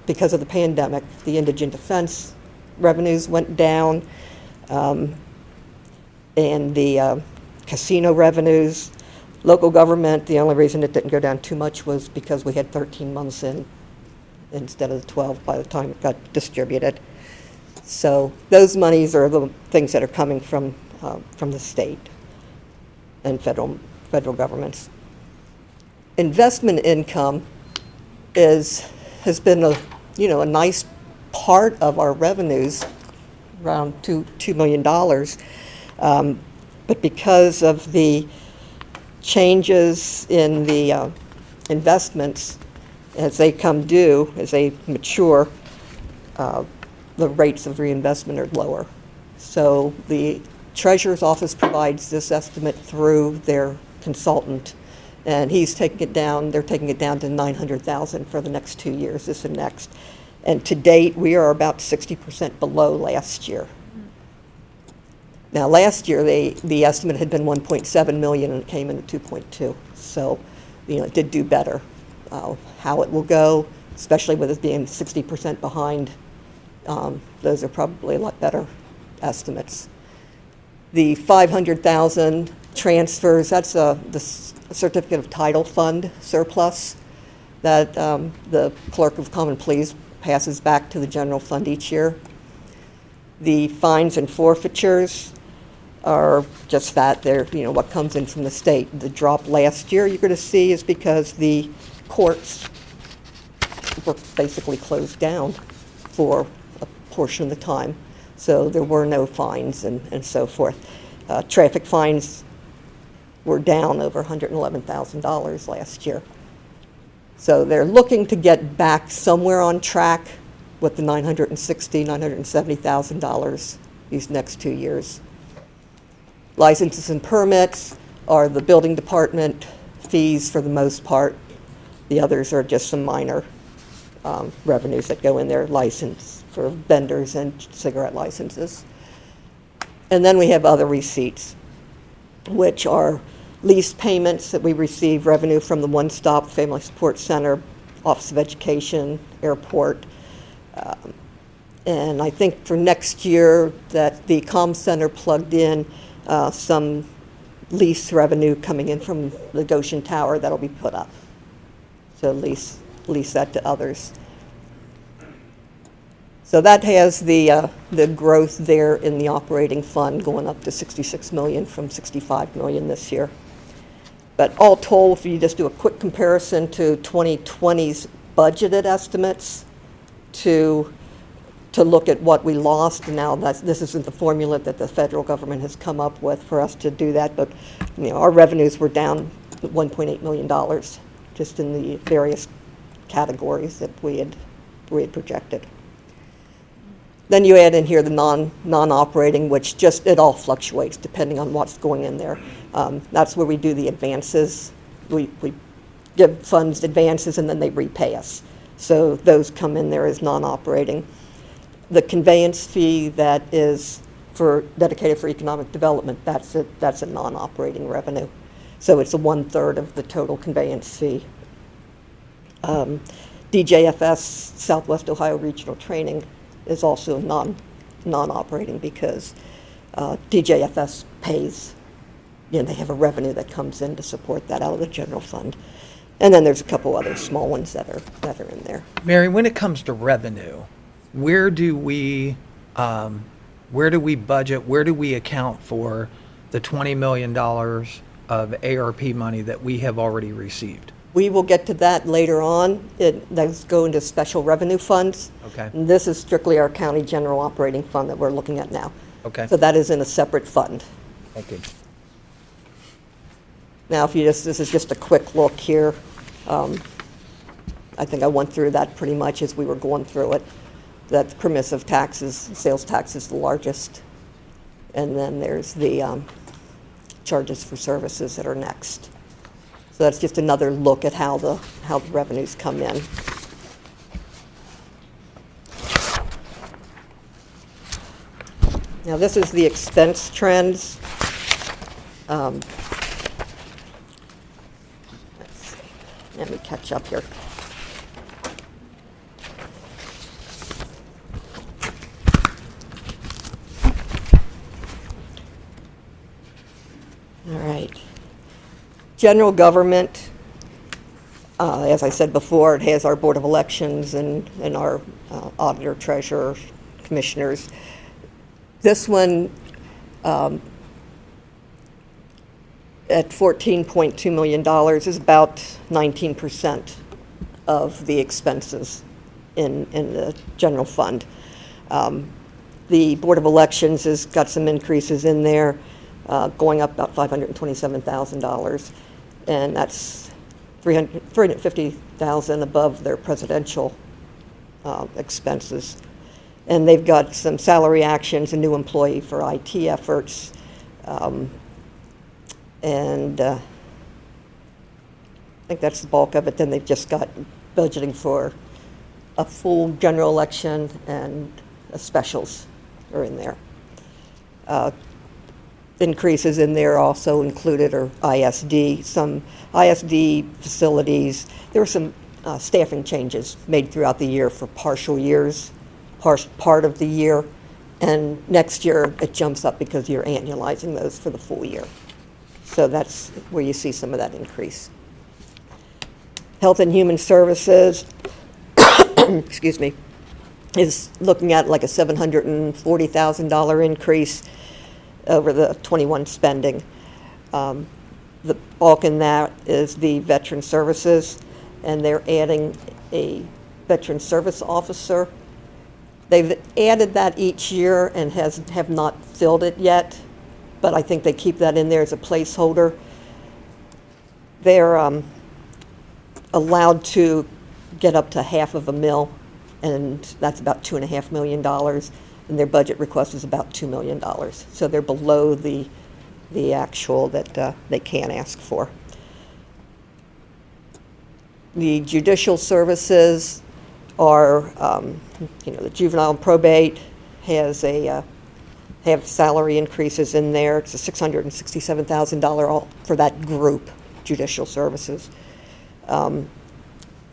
because of the pandemic. The indigent defense revenues went down, and the casino revenues. Local government, the only reason it didn't go down too much was because we had 13 months in instead of the 12 by the time it got distributed. So those monies are the things that are coming from the state and federal governments. Investment income has been a nice part of our revenues, around $2 million. But because of the changes in the investments, as they come due, as they mature, the rates of reinvestment are lower. So the Treasurer's Office provides this estimate through their consultant, and he's taking it down, they're taking it down to $900,000 for the next 2 years, this and next. And to date, we are about 60% below last year. Now, last year, the estimate had been 1.7 million and it came in at 2.2. So, it did do better. How it will go, especially with it being 60% behind, those are probably a lot better estimates. The 500,000 transfers, that's the certificate of title fund surplus that the clerk of common pleas passes back to the general fund each year. The fines and forfeitures are just that. They're, what comes in from the state. The drop last year, you're going to see, is because the courts were basically closed down for a portion of the time. So there were no fines and so forth. Traffic fines were down over $111,000 last year. So they're looking to get back somewhere on track with the $960,000, $970,000 these next 2 years. Licenses and permits are the building department fees for the most part. The others are just some minor revenues that go in there, license for vendors and cigarette licenses. And then we have other receipts, which are lease payments that we receive revenue from the One Stop Family Support Center, Office of Education, airport. And I think for next year that the comm center plugged in some lease revenue coming in from the Goshen Tower that'll be put up. So lease that to others. So that has the growth there in the operating fund going up to 66 million from 65 million this year. But all told, if you just do a quick comparison to 2020's budgeted estimates to look at what we lost, and now this isn't the formula that the federal government has come up with for us to do that, but our revenues were down $1.8 million just in the various categories that we had projected. Then you add in here the non-operating, which it all fluctuates depending on what's going in there. That's where we do the advances. We give funds advances and then they repay us. So those come in there as non-operating. The conveyance fee that is dedicated for economic development, that's a non-operating revenue. So it's 1/3 of the total conveyance fee. DJFS, Southwest Ohio Regional Training, is also non-operating because DJFS pays, they have a revenue that comes in to support that out of the general fund. And then there's a couple other small ones that are in there. Mary, when it comes to revenue, where do we budget, where do we account for the $20 million of ARP money that we have already received? We will get to that later on. Those go into special revenue funds. Okay. And this is strictly our county general operating fund that we're looking at now. Okay. So that is in a separate fund. Thank you. Now, this is just a quick look here. I think I went through that pretty much as we were going through it. That permissive taxes, sales tax is the largest. And then there's the charges for services that are next. So that's just another look at how the revenues come in. Now, this is the expense trends. Let's see. Let me catch up here. All right. General government, as I said before, it has our Board of Elections and our auditor, treasurer, commissioners. This one, at $14.2 million, is about 19% of the expenses in the general fund. The Board of Elections has got some increases in there, going up about $527,000, and that's $350,000 above their presidential expenses. And they've got some salary actions, a new employee for IT efforts, and I think that's the bulk of it. Then they've just got budgeting for a full general election, and specials are in there. Increases in there also included are ISD, some ISD facilities. There were some staffing changes made throughout the year for partial years, part of the year, and next year it jumps up because you're annualizing those for the full year. So that's where you see some of that increase. Health and Human Services, excuse me, is looking at like a $740,000 increase over the 21 spending. The bulk in that is the Veteran Services, and they're adding a Veteran Service Officer. They've added that each year and have not filled it yet, but I think they keep that in there as a placeholder. They're allowed to get up to $500,000, and that's about $2.5 million, and their budget request is about $2 million. So they're below the actual that they can ask for. The judicial services are, the juvenile and probate has have salary increases in there. It's a $667,000 for that group, judicial services.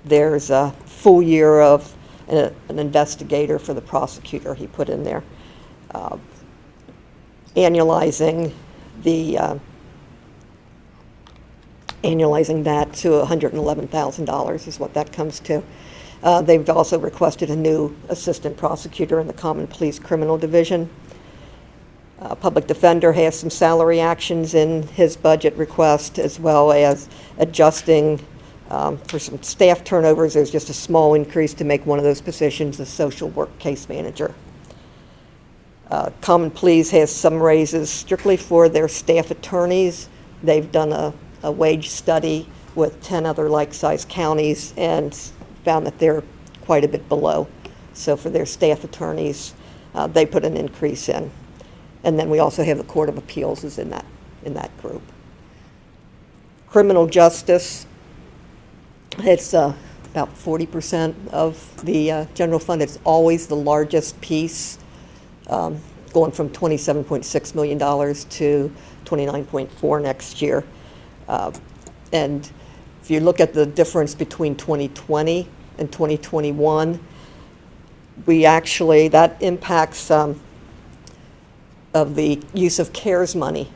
There's a full year of an investigator for the prosecutor he put in there. Annualizing that to $111,000 is what that comes to. They've also requested a new assistant prosecutor in the Common Pleas Criminal Division. Public Defender has some salary actions in his budget request, as well as adjusting for some staff turnovers. There's just a small increase to make one of those positions a social work case manager. Common Pleas has some raises strictly for their staff attorneys. They've done a wage study with 10 other like-sized counties and found that they're quite a bit below. So for their staff attorneys, they put an increase in. And then we also have the Court of Appeals is in that group. Criminal justice, it's about 40% of the general fund. It's always the largest piece, going from $27.6 million to $29.4 next year. And if you look at the difference between 2020 and 2021, that impacts of the use of CARES money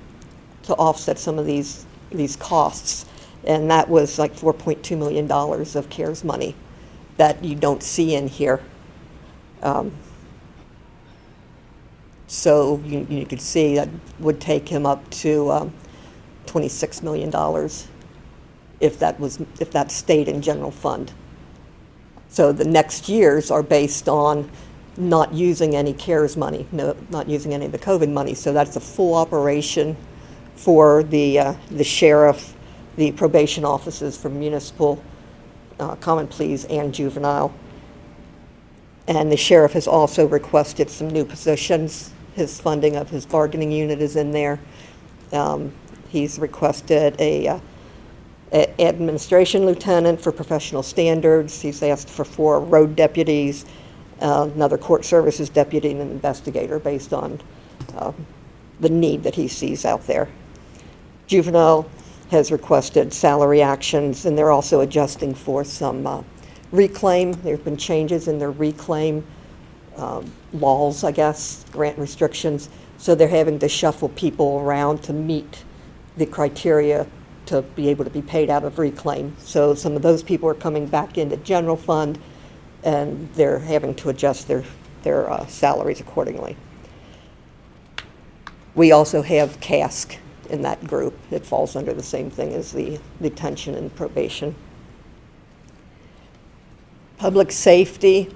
to offset some of these costs. And that was like $4.2 million of CARES money that you don't see in here. So you could see that would take him up to $26 million if that stayed in general fund. So the next years are based on not using any CARES money, not using any of the COVID money. So that's a full operation for the sheriff, the probation offices for municipal, common pleas, and juvenile. And the sheriff has also requested some new positions. His funding of his bargaining unit is in there. He's requested a administration lieutenant for professional standards. He's asked for 4 road deputies, another court services deputy, and an investigator based on the need that he sees out there. Juvenile has requested salary actions, and they're also adjusting for some reclaim. There have been changes in their reclaim laws, I guess, grant restrictions. So they're having to shuffle people around to meet the criteria to be able to be paid out of reclaim. So some of those people are coming back into general fund, and they're having to adjust their salaries accordingly. We also have CASC in that group. It falls under the same thing as the detention and probation. Public safety,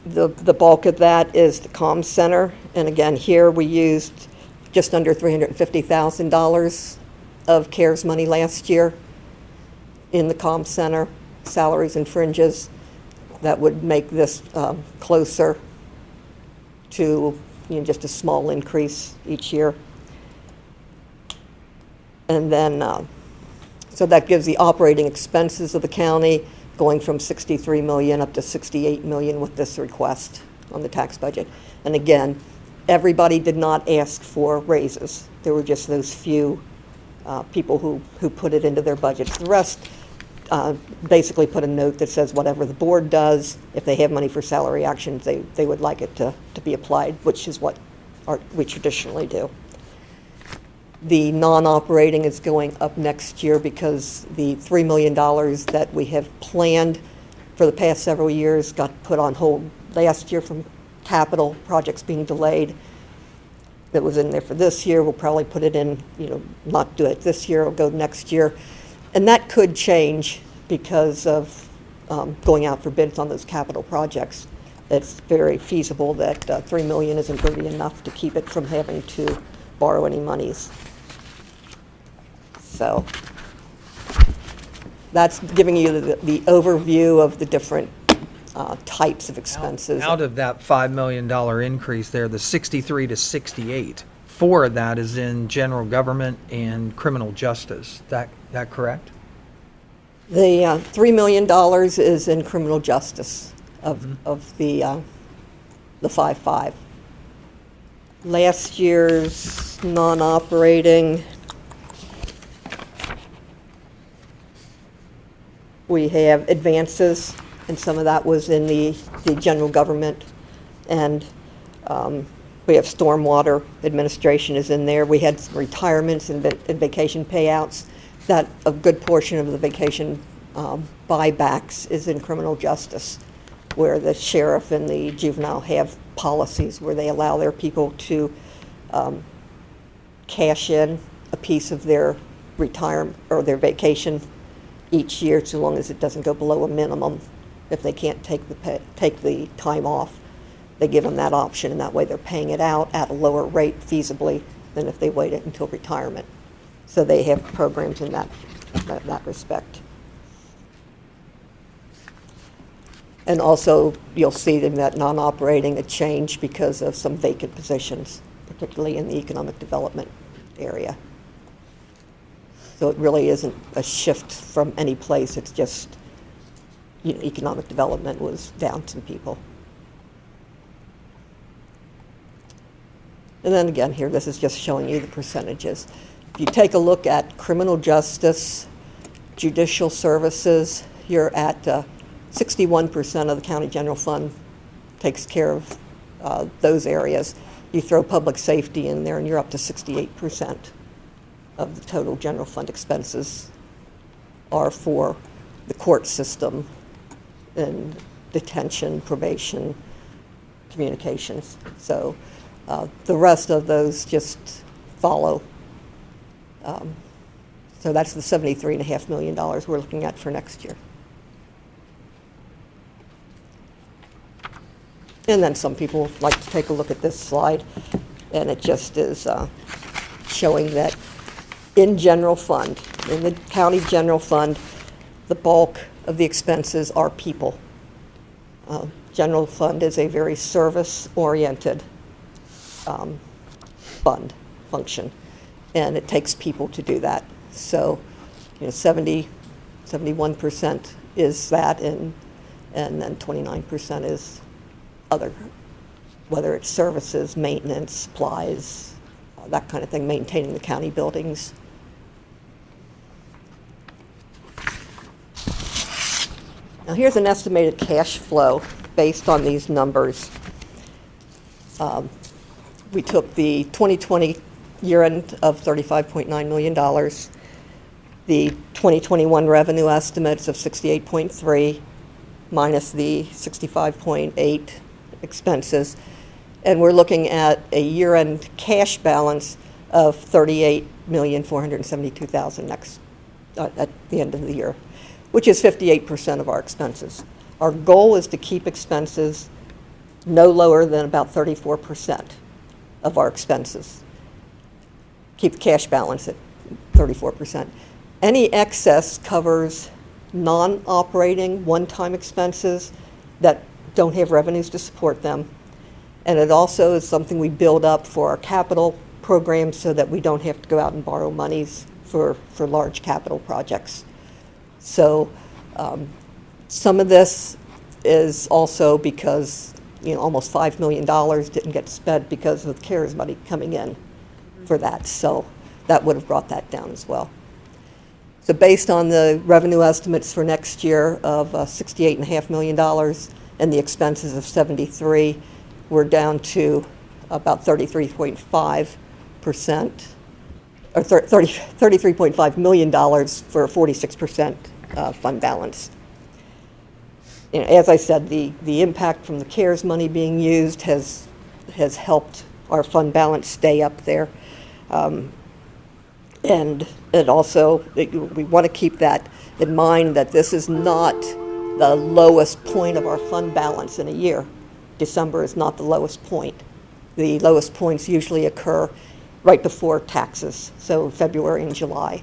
the bulk of that is the comm center. And again, here we used just under $350,000 of CARES money last year in the comm center, salaries and fringes. That would make this closer to just a small increase each year. And then, so that gives the operating expenses of the county going from 63 million up to 68 million with this request on the tax budget. And again, everybody did not ask for raises. There were just those few people who put it into their budgets. The rest basically put a note that says whatever the board does, if they have money for salary actions, they would like it to be applied, which is what we traditionally do. The non-operating is going up next year because the $3 million that we have planned for the past several years got put on hold last year from capital projects being delayed. It was in there for this year. We'll probably put it in, not do it this year, it'll go next year. And that could change because of going out for bids on those capital projects. It's very feasible that $3 million isn't going to be enough to keep it from having to borrow any monies. So that's giving you the overview of the different types of expenses. Out of that $5 million increase there, the 63 to 68, 4 of that is in general government and criminal justice. That correct? The $3 million is in criminal justice of the 5.5. Last year's non-operating, we have advances, and some of that was in the general government, and we have stormwater administration is in there. We had some retirements and vacation payouts. That a good portion of the vacation buybacks is in criminal justice, where the sheriff and the juvenile have policies where they allow their people to cash in a piece of their retirement or their vacation each year, so long as it doesn't go below a minimum. If they can't take the time off, they give them that option, and that way they're paying it out at a lower rate feasibly than if they waited until retirement. So they have programs in that respect. And also, you'll see in that non-operating a change because of some vacant positions, particularly in the economic development area. So it really isn't a shift from any place. It's just, economic development was down some people. And then again, here, this is just showing you the percentages. If you take a look at criminal justice, judicial services, you're at 61% of the county general fund takes care of those areas. You throw public safety in there, and you're up to 68% of the total general fund expenses are for the court system and detention, probation, communications. So the rest of those just follow. So that's the $73.5 million we're looking at for next year. And then some people like to take a look at this slide, and it just is showing that in general fund, in the county general fund, the bulk of the expenses are people. General fund is a very service-oriented fund function, and it takes people to do that. So, 71% is that, and then 29% is other whether it's services, maintenance, supplies, that kind of thing, maintaining the county buildings. Now here's an estimated cash flow based on these numbers. We took the 2020 year-end of $35.9 million, the 2021 revenue estimates of 68.3 minus the 65.8 expenses, and we're looking at a year-end cash balance of $38,472,000 next at the end of the year, which is 58% of our expenses. Our goal is to keep expenses no lower than about 34% of our expenses. Keep the cash balance at 34%. Any excess covers non-operating one-time expenses that don't have revenues to support them. And it also is something we build up for our capital programs so that we don't have to go out and borrow monies for large capital projects. So some of this is also because almost $5 million didn't get spent because of CARES money coming in for that. So that would have brought that down as well. So based on the revenue estimates for next year of $68.5 million and the expenses of 73, we're down to about 33.5%, or $33.5 million for a 46% fund balance. As I said, the impact from the CARES money being used has helped our fund balance stay up there. And it also, we want to keep that in mind that this is not the lowest point of our fund balance in a year. December is not the lowest point. The lowest points usually occur right before taxes. So February and July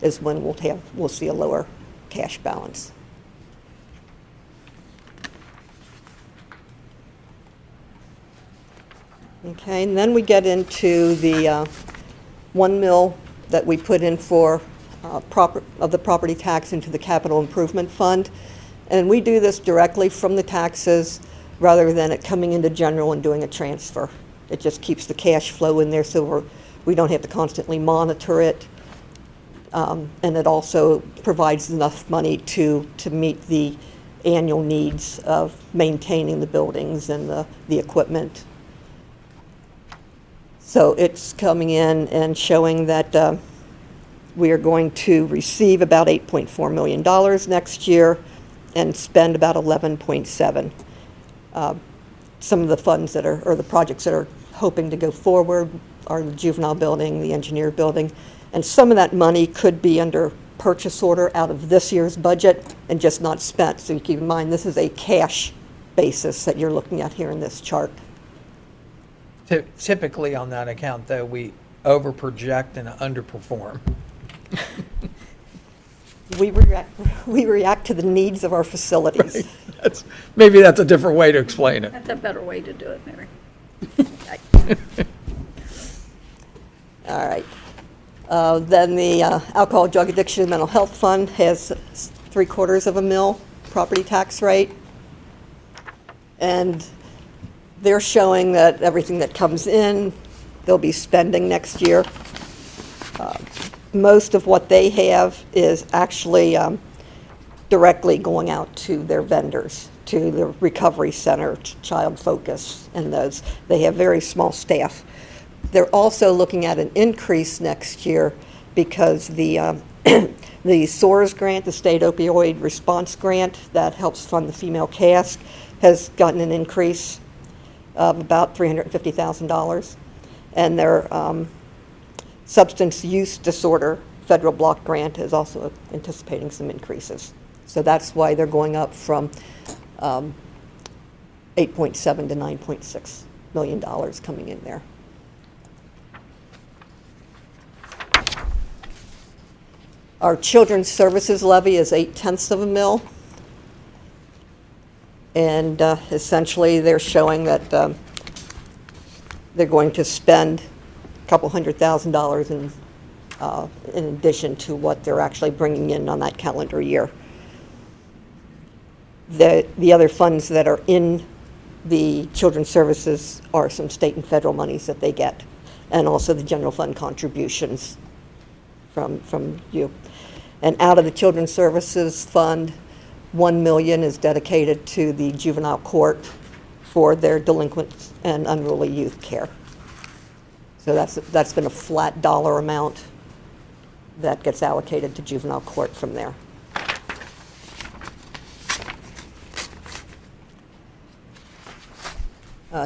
is when we'll see a lower cash balance. Okay, and then we get into the 1 mil that we put in for the property tax into the capital improvement fund. And we do this directly from the taxes rather than it coming into general and doing a transfer. It just keeps the cash flow in there so we don't have to constantly monitor it. And it also provides enough money to meet the annual needs of maintaining the buildings and the equipment. So it's coming in and showing that we are going to receive about $8.4 million next year and spend about 11.7. Some of the funds that are, or the projects that are hoping to go forward are the juvenile building, the engineer building, and some of that money could be under purchase order out of this year's budget and just not spent. So you keep in mind, this is a cash basis that you're looking at here in this chart. Typically on that account, though, we over-project and underperform. We react to the needs of our facilities. Right. Maybe that's a different way to explain it. That's a better way to do it, Mary. All right. Then the Alcohol, Drug Addiction, and Mental Health Fund has 3/4 of a mil property tax rate. And they're showing that everything that comes in, they'll be spending next year. Most of what they have is actually directly going out to their vendors, to the recovery center, to Child Focus, and those. They have very small staff. They're also looking at an increase next year because the the SOARS grant, the State Opioid Response Grant that helps fund the female cask, has gotten an increase of about $350,000. And their substance use disorder federal block grant is also anticipating some increases. So that's why they're going up from 8.7 to $9.6 million coming in there. Our children's services levy is 0.8 of a mil. And essentially they're showing that they're going to spend a couple $100,000 in addition to what they're actually bringing in on that calendar year. The other funds that are in the children's services are some state and federal monies that they get, and also the general fund contributions from you. And out of the children's services fund, 1 million is dedicated to the juvenile court for their delinquent and unruly youth care. So that's been a flat dollar amount that gets allocated to juvenile court from there.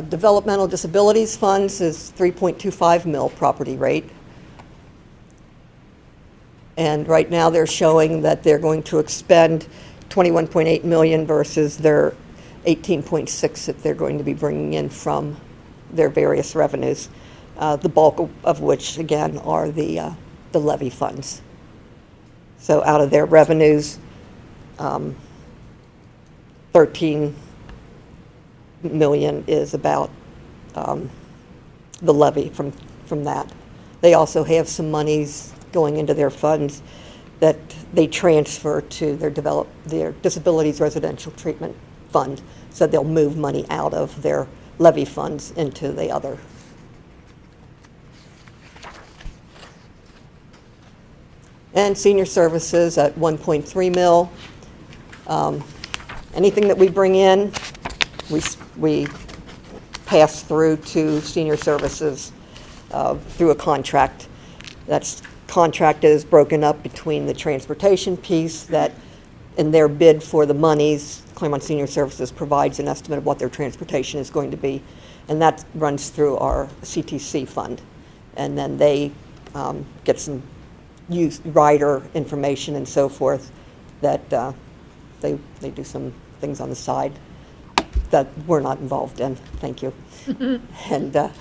Developmental disabilities funds is 3.25 mil property rate. And right now they're showing that they're going to expend 21.8 million versus their 18.6 that they're going to be bringing in from their various revenues, the bulk of which, again, are the levy funds. So out of their revenues, 13 million is about the levy from that. They also have some monies going into their funds that they transfer to their disabilities residential treatment fund. So they'll move money out of their levy funds into the other. And senior services at 1.3 mil. Anything that we bring in, we pass through to senior services through a contract. That contract is broken up between the transportation piece that in their bid for the monies, Clermont Senior Services provides an estimate of what their transportation is going to be, and that runs through our CTC fund. And then they get some rider information and so forth that they do some things on the side that we're not involved in. Thank you. And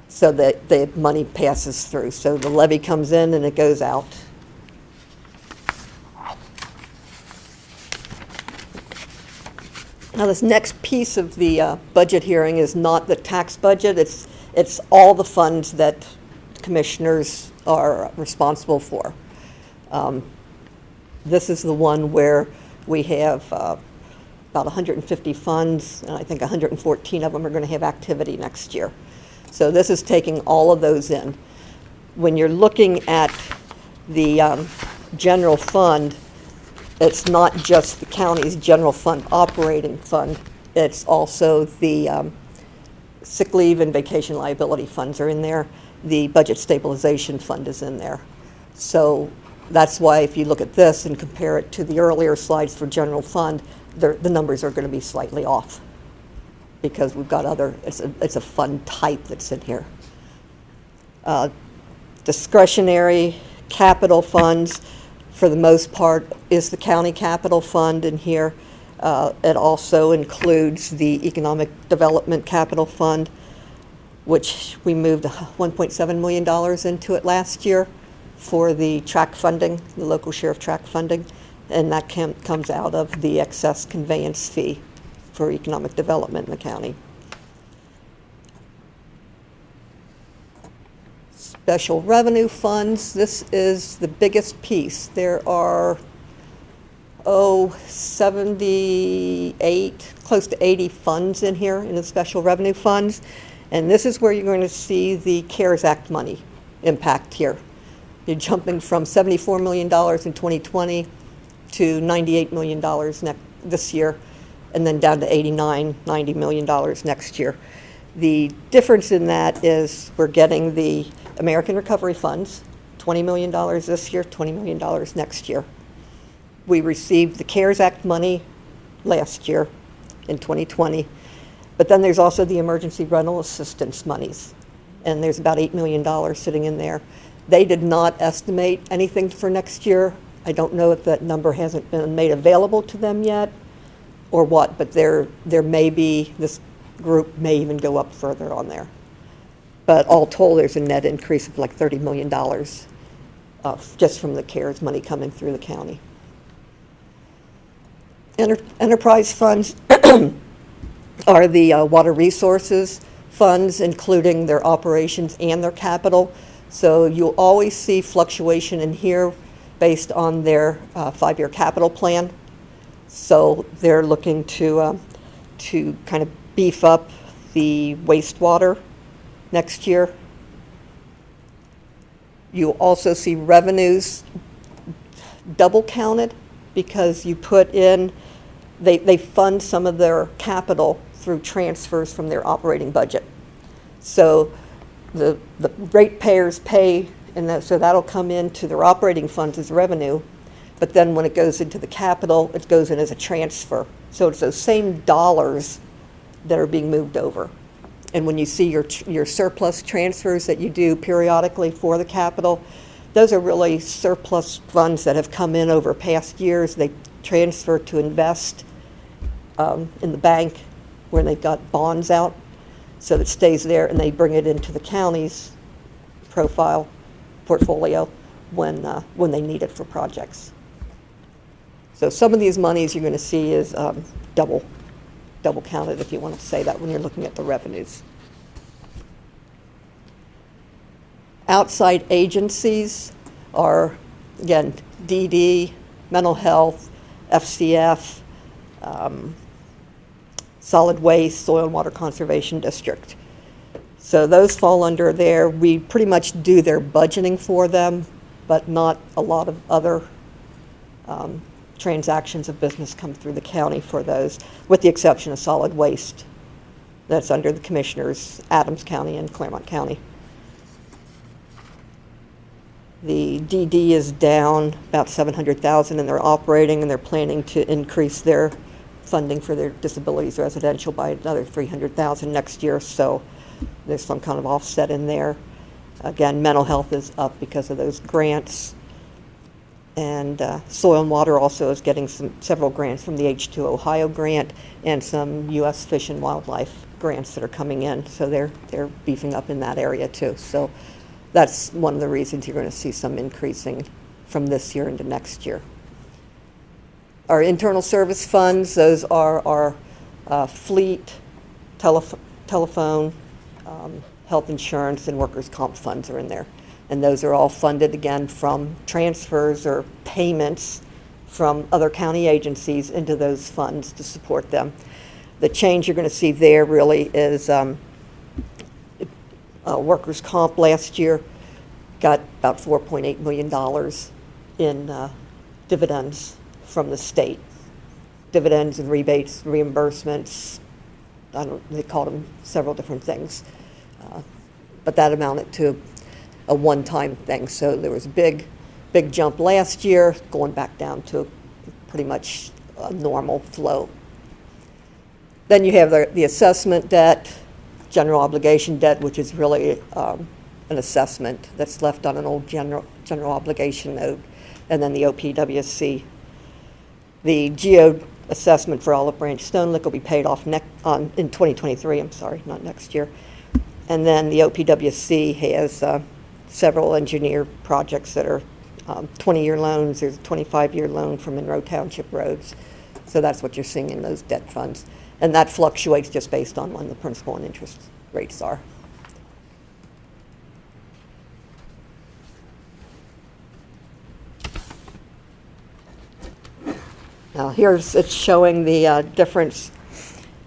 so the money passes through. So the levy comes in and it goes out. Now this next piece of the budget hearing is not the tax budget. It's all the funds that commissioners are responsible for. This is the one where we have about 150 funds, and I think 114 of them are going to have activity next year. So this is taking all of those in. When you're looking at the general fund, it's not just the county's general fund operating fund, it's also the sick leave and vacation liability funds are in there. The budget stabilization fund is in there. So that's why if you look at this and compare it to the earlier slides for general fund, the numbers are going to be slightly off because we've got it's a fund type that's in here. Discretionary capital funds, for the most part, is the county capital fund in here. It also includes the economic development capital fund, which we moved $1.7 million into it last year for the track funding, the local share of track funding, and that comes out of the excess conveyance fee for economic development in the county. Special revenue funds, this is the biggest piece. There are 78, close to 80 funds in here in the special revenue funds. And this is where you're going to see the CARES Act money impact here. You're jumping from $74 million in 2020 to $98 million this year, and then down to $89–90 million next year. The difference in that is we're getting the American Recovery Funds, $20 million this year, $20 million next year. We received the CARES Act money last year in 2020, but then there's also the emergency rental assistance monies, and there's about $8 million sitting in there. They did not estimate anything for next year. I don't know if that number hasn't been made available to them yet or what, but there may be, this group may even go up further on there. But all told, there's a net increase of like $30 million just from the CARES money coming through the county. Enterprise funds are the water resources funds, including their operations and their capital. So you'll always see fluctuation in here based on their 5-year capital plan. So they're looking to kind of beef up the wastewater next year. You'll also see revenues double counted because you put in, they fund some of their capital through transfers from their operating budget. So the ratepayers pay, and so that'll come into their operating funds as revenue, but then when it goes into the capital, it goes in as a transfer. So it's those same dollars that are being moved over. And when you see your surplus transfers that you do periodically for the capital, those are really surplus funds that have come in over past years. They transfer to invest in the bank where they've got bonds out, so that it stays there, and they bring it into the county's portfolio when they need it for projects. So some of these monies you're going to see is double counted, if you want to say that, when you're looking at the revenues. Outside agencies are, again, DD, mental health, FCF, solid waste, soil and water conservation district. So those fall under there. We pretty much do their budgeting for them, but not a lot of other transactions of business come through the county for those, with the exception of solid waste. That's under the commissioners, Adams County and Clermont County. The DD is down about $700,000 in their operating, and they're planning to increase their funding for their disabilities residential by another $300,000 next year. So there's some kind of offset in there. Again, mental health is up because of those grants. And soil and water also is getting several grants from the H2 Ohio grant and some U.S. Fish and Wildlife grants that are coming in. So they're beefing up in that area too. So that's one of the reasons you're going to see some increasing from this year into next year. Our internal service funds, those are our fleet, telephone, health insurance, and workers' comp funds are in there. And those are all funded, again, from transfers or payments from other county agencies into those funds to support them. The change you're going to see there really is workers' comp last year got about $4.8 million in dividends from the state. Dividends and rebates, reimbursements, they called them several different things. But that amounted to a one-time thing. So there was a big jump last year, going back down to pretty much a normal flow. Then you have the assessment debt, general obligation debt, which is really an assessment that's left on an old general obligation note, and then the OPWC. The geo assessment for Olive Branch Stone Lick will be paid off in 2023, I'm sorry, not next year. And then the OPWC has several engineer projects that are 20-year loans. There's a 25-year loan for Monroe Township roads. So that's what you're seeing in those debt funds. And that fluctuates just based on when the principal and interest rates are. Now it's showing the difference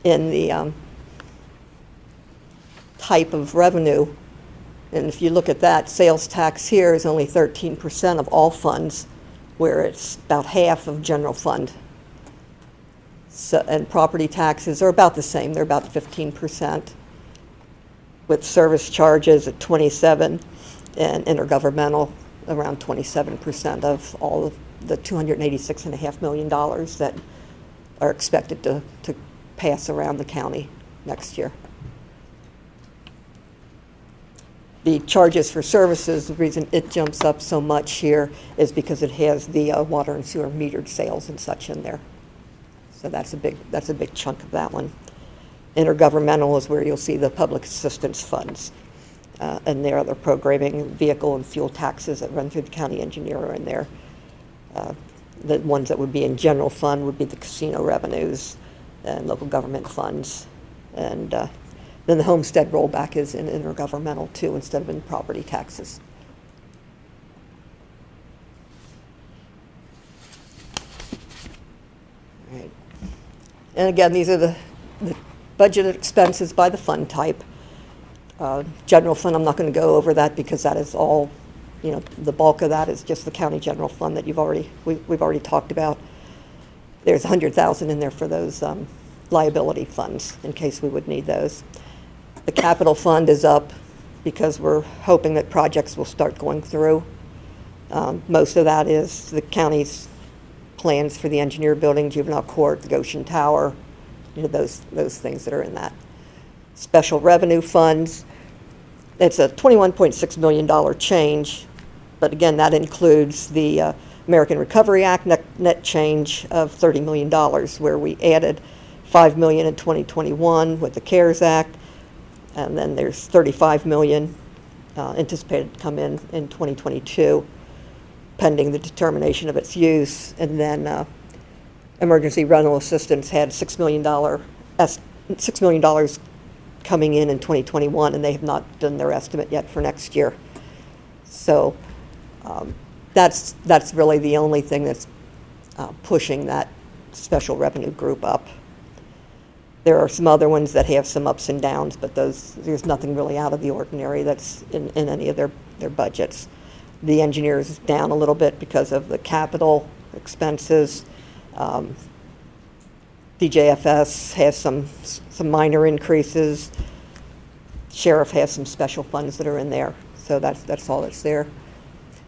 in the type of revenue. And if you look at that, sales tax here is only 13% of all funds, where it's about half of general fund. So, and property taxes are about the same. They're about 15%, with service charges at 27% and intergovernmental around 27% of all of the $286.5 million that are expected to pass around the county next year. The charges for services, the reason it jumps up so much here is because it has the water and sewer metered sales and such in there. So that's a big chunk of that one. Intergovernmental is where you'll see the public assistance funds. And their other programming, vehicle and fuel taxes that run through the county engineer are in there. The ones that would be in general fund would be the casino revenues and local government funds. And then the homestead rollback is in intergovernmental too, instead of in property taxes. All right. And again, these are the budgeted expenses by the fund type. General fund, I'm not going to go over that because that is all, the bulk of that is just the county general fund that we've already talked about. There's 100,000 in there for those liability funds in case we would need those. The capital fund is up because we're hoping that projects will start going through. Most of that is the county's plans for the engineer building, juvenile court, the Goshen Tower, those things that are in that. Special revenue funds, it's a $21.6 million change, but again, that includes the American Recovery Act net change of $30 million, where we added $5 million in 2021 with the CARES Act, and then there's $35 million anticipated to come in 2022, pending the determination of its use. And then emergency rental assistance had $6 million coming in 2021, and they have not done their estimate yet for next year. So that's really the only thing that's pushing that special revenue group up. There are some other ones that have some ups and downs, but there's nothing really out of the ordinary that's in any of their budgets. The engineers down a little bit because of the capital expenses. DJFS has some minor increases. Sheriff has some special funds that are in there, so that's all that's there.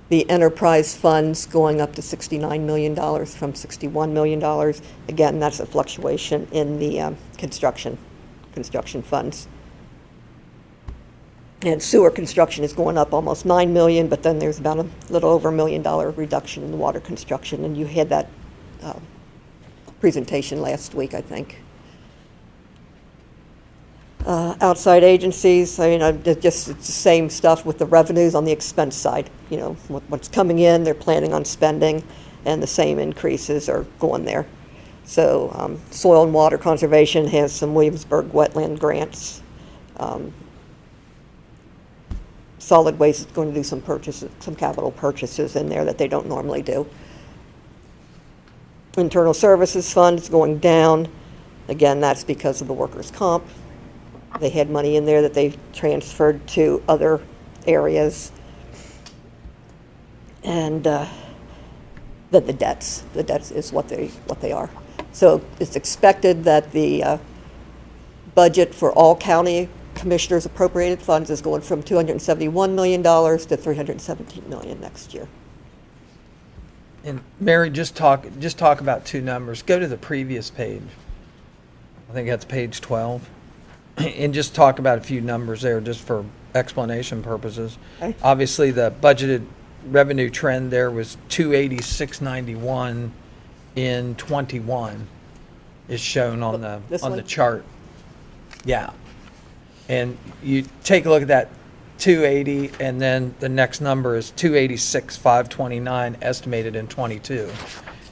The enterprise funds going up to $69 million from $61 million. Again, that's a fluctuation in the construction funds. And sewer construction is going up almost $9 million, but then there's about a little over $1 million reduction in the water construction, and you had that presentation last week, I think. Outside agencies, it's the same stuff with the revenues on the expense side. What's coming in, they're planning on spending, and the same increases are going there. So soil and water conservation has some Williamsburg wetland grants. Solid waste is going to do some capital purchases in there that they don't normally do. Internal services fund is going down. Again, that's because of the workers' comp. They had money in there that they transferred to other areas. And then the debts is what they are. So it's expected that the budget for all county commissioners' appropriated funds is going from $271 million to $317 million next year. And Mary, just talk about two numbers. Go to the previous page. I think that's page 12. And just talk about a few numbers there just for explanation purposes. Okay. Obviously, the budgeted revenue trend there was 286.91 in 21 is shown on the chart. Yeah. And you take a look at that 280, and then the next number is 286,529 estimated in 22.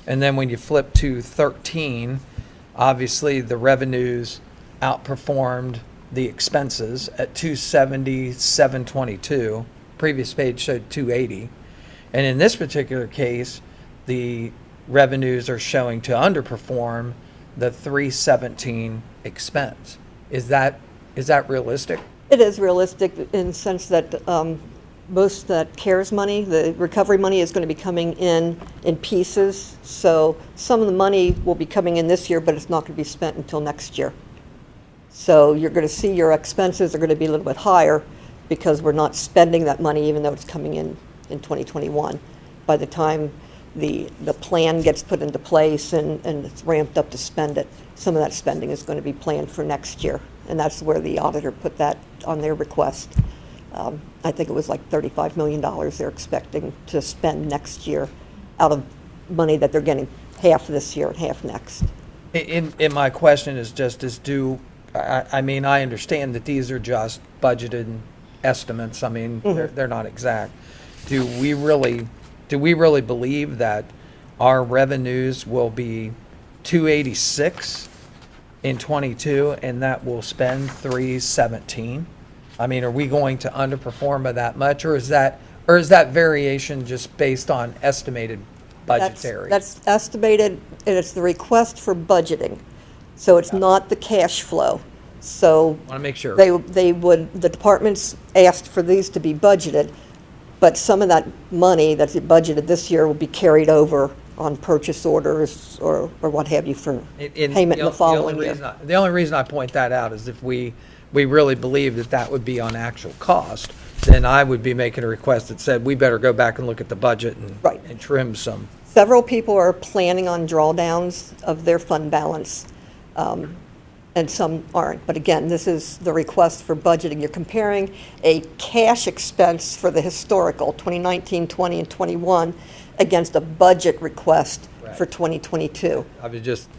And then when you flip to 13, obviously the revenues outperformed the expenses at 270,722. Previous page showed 280. And in this particular case, the revenues are showing to underperform the 317 expense. Is that realistic? It is realistic in the sense that most of that CARES money, the recovery money, is going to be coming in pieces. So some of the money will be coming in this year, but it's not going to be spent until next year. So you're going to see your expenses are going to be a little bit higher because we're not spending that money even though it's coming in 2021. By the time the plan gets put into place and it's ramped up to spend it, some of that spending is going to be planned for next year. And that's where the auditor put that on their request. I think it was like $35 million they're expecting to spend next year out of money that they're getting half this year and half next. And my question is I understand that these are just budgeted estimates. They're not exact. Do we really believe that our revenues will be 286 in 22 and that will spend 317? Are we going to underperform by that much, or is that variation just based on estimated budgetary? That's estimated, and it's the request for budgeting. So it's not the cash flow. So Want to make sure. the departments asked for these to be budgeted, but some of that money that's budgeted this year will be carried over on purchase orders or what have you for payment in the following year. The only reason I point that out is if we really believe that that would be on actual cost, then I would be making a request that said, we better go back and look at the budget Right. and trim some. Several people are planning on drawdowns of their fund balance, and some aren't. But again, this is the request for budgeting. You're comparing a cash expense for the historical 2019, 20, and 21 against a budget request for 2022. I was just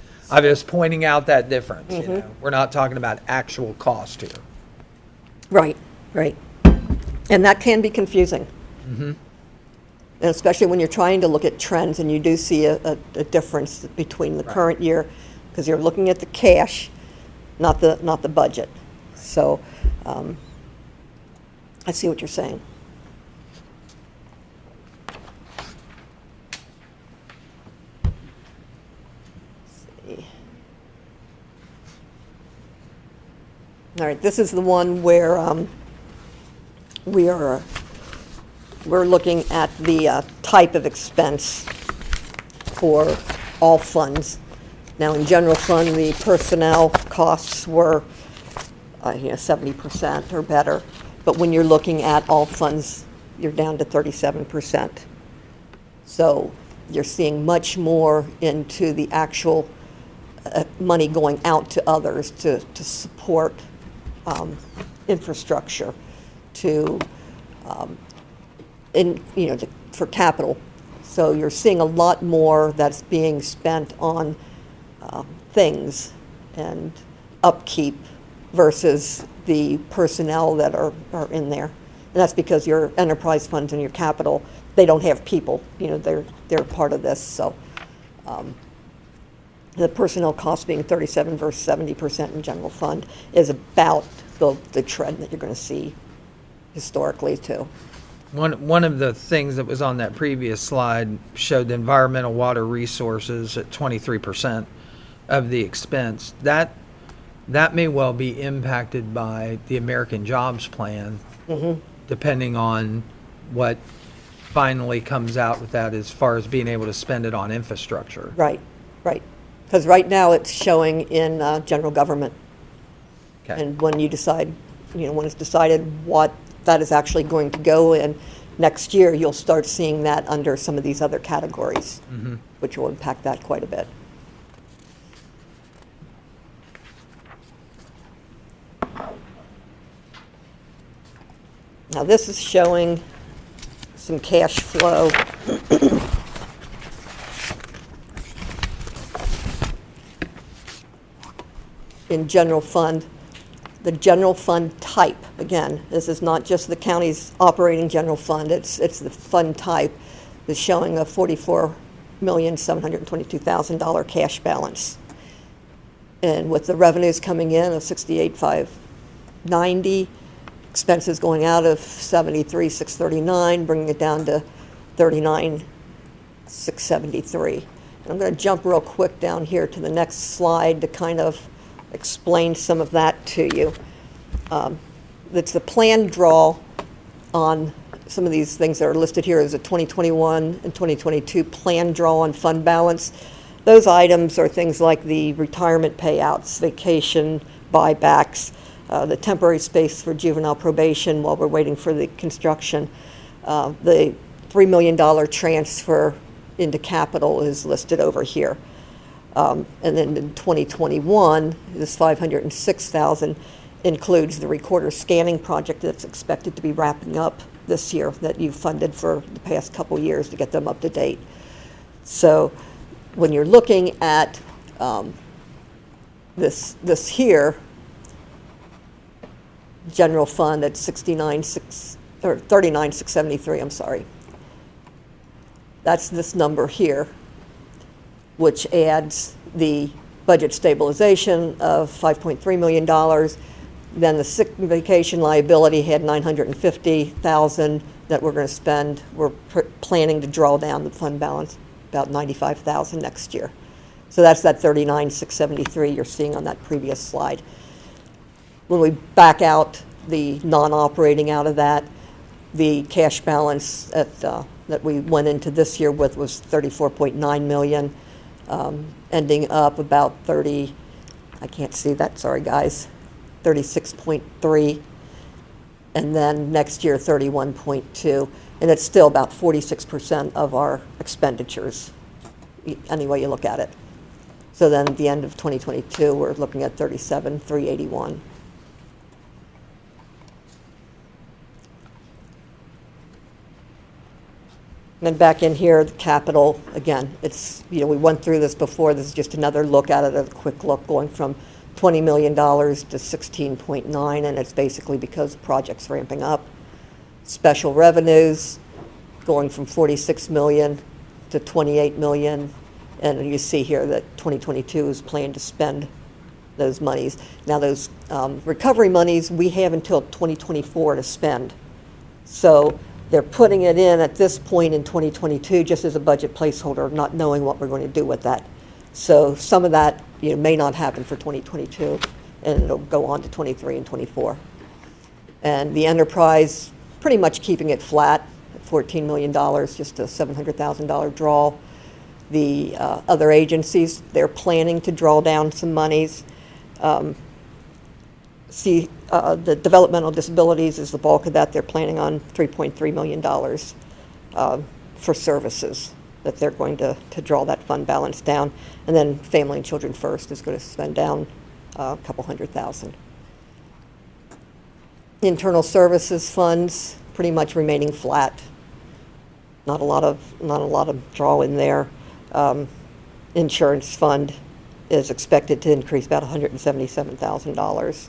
pointing out that difference. You know? We're not talking about actual cost here. Right, right. And that can be confusing. And especially when you're trying to look at trends and you do see a difference between the current year, because you're looking at the cash, not the budget. So I see what you're saying. Let's see. All right, this is the one where we're looking at the type of expense for all funds. Now, in general fund, the personnel costs were 70% or better, but when you're looking at all funds, you're down to 37%. So you're seeing much more into the actual money going out to others to support infrastructure, for capital. So you're seeing a lot more that's being spent on things and upkeep versus the personnel that are in there. And that's because your enterprise funds and your capital, they don't have people. They're part of this. So the personnel cost being 37 versus 70% in general fund is about the trend that you're going to see historically too. One of the things that was on that previous slide showed the environmental water resources at 23% of the expense. That may well be impacted by the American Jobs Plan, depending on what finally comes out with that as far as being able to spend it on infrastructure. Right. Because right now it's showing in general government. Okay. And when you decide, when it's decided what that is actually going to go in next year, you'll start seeing that under some of these other categories, which will impact that quite a bit. Now this is showing some cash flow. In general fund. The general fund type, again, this is not just the county's operating general fund, it's the fund type, is showing a $44,722,000 cash balance. And with the revenues coming in of $68,590, expenses going out of $73,639, bringing it down to $39,673. And I'm going to jump real quick down here to the next slide to kind of explain some of that to you. That's the planned draw on some of these things that are listed here as a 2021 and 2022 planned draw on fund balance. Those items are things like the retirement payouts, vacation buybacks, the temporary space for juvenile probation while we're waiting for the construction. The $3 million transfer into capital is listed over here. And then in 2021, this $506,000 includes the recorder scanning project that's expected to be wrapping up this year that you've funded for the past couple years to get them up to date. So when you're looking at this here, general fund at 39,673, I'm sorry. That's this number here, which adds the budget stabilization of $5.3 million. Then the sick vacation liability had $950,000 that we're going to spend. We're planning to draw down the fund balance about $95,000 next year. So that's that $39,673 you're seeing on that previous slide. when we back out the non-operating out of that, the cash balance that we went into this year with was 34.9 million, ending up about 30, I can't see that, sorry guys, 36.3, and then next year 31.2, and it's still about 46% of our expenditures, any way you look at it. So then at the end of 2022, we're looking at 37,381. And then back in here, the capital, again, it's, we went through this before. This is just another look at it, a quick look, going from $20 million to 16.9, and it's basically because the project's ramping up. Special revenues going from 46 million to 28 million, and you see here that 2022 is planned to spend those monies. Now those recovery monies, we have until 2024 to spend. So they're putting it in at this point in 2022 just as a budget placeholder, not knowing what we're going to do with that. So some of that may not happen for 2022, and it'll go on to 23 and 24. And the enterprise, pretty much keeping it flat at $14 million, just a $700,000 draw. The other agencies, they're planning to draw down some monies. The developmental disabilities is the bulk of that. They're planning on $3.3 million for services that they're going to draw that fund balance down. And then Family and Children First is going to spend down a couple $100,000. Internal services funds pretty much remaining flat. Not a lot of draw in there. Insurance fund is expected to increase about $177,000,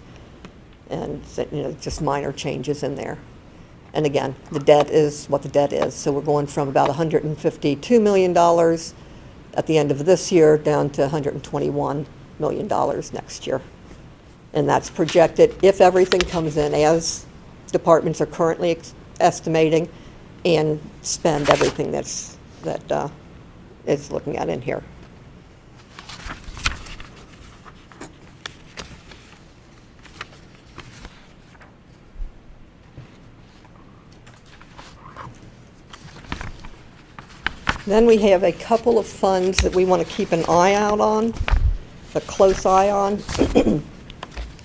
and just minor changes in there. And again, the debt is what the debt is. So we're going from about $152 million at the end of this year down to $121 million next year. And that's projected if everything comes in as departments are currently estimating and spend everything that is looking at in here. Then we have a couple of funds that we want to keep an eye out on, a close eye on.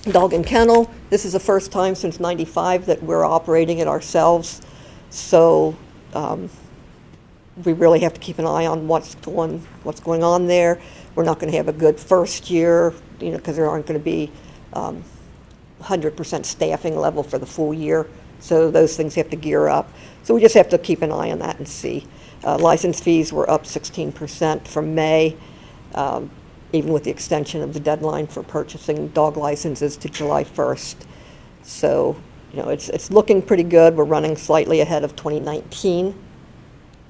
Dog and Kennel, this is the first time since '95 that we're operating it ourselves. So we really have to keep an eye on what's going on there. We're not going to have a good first year, because there aren't going to be 100% staffing level for the full year. So those things have to gear up. So we just have to keep an eye on that and see. License fees were up 16% from May, even with the extension of the deadline for purchasing dog licenses to July 1st. So, it's looking pretty good. We're running slightly ahead of 2019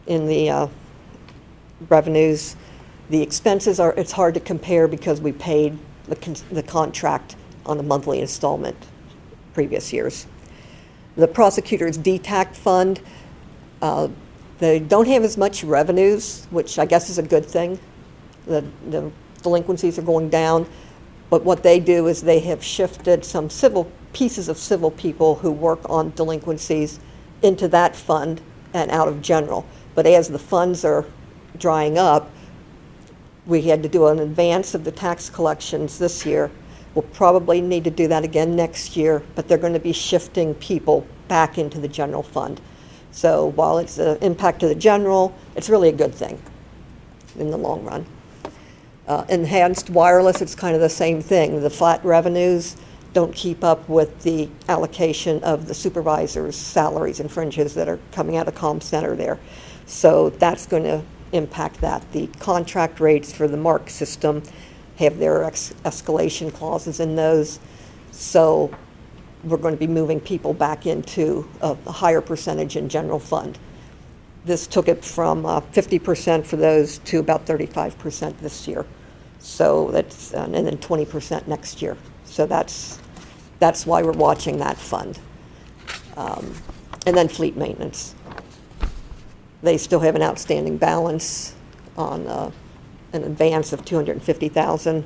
in the revenues. The expenses it's hard to compare because we paid the contract on a monthly installment previous years. The prosecutor's DTAC fund, they don't have as much revenues, which I guess is a good thing. The delinquencies are going down, but what they do is they have shifted some pieces of civil people who work on delinquencies into that fund and out of general. But as the funds are drying up, we had to do an advance of the tax collections this year. We'll probably need to do that again next year, but they're going to be shifting people back into the general fund. So while it's an impact to the general, it's really a good thing in the long run. Enhanced wireless, it's kind of the same thing. The flat revenues don't keep up with the allocation of the supervisors' salaries and fringes that are coming out of Comm Center there. So that's going to impact that. The contract rates for the MARC system have their escalation clauses in those. So we're going to be moving people back into a higher percentage in general fund. This took it from 50% for those to about 35% this year. So that's, and then 20% next year. So that's why we're watching that fund. And then fleet maintenance. They still have an outstanding balance on an advance of $250,000.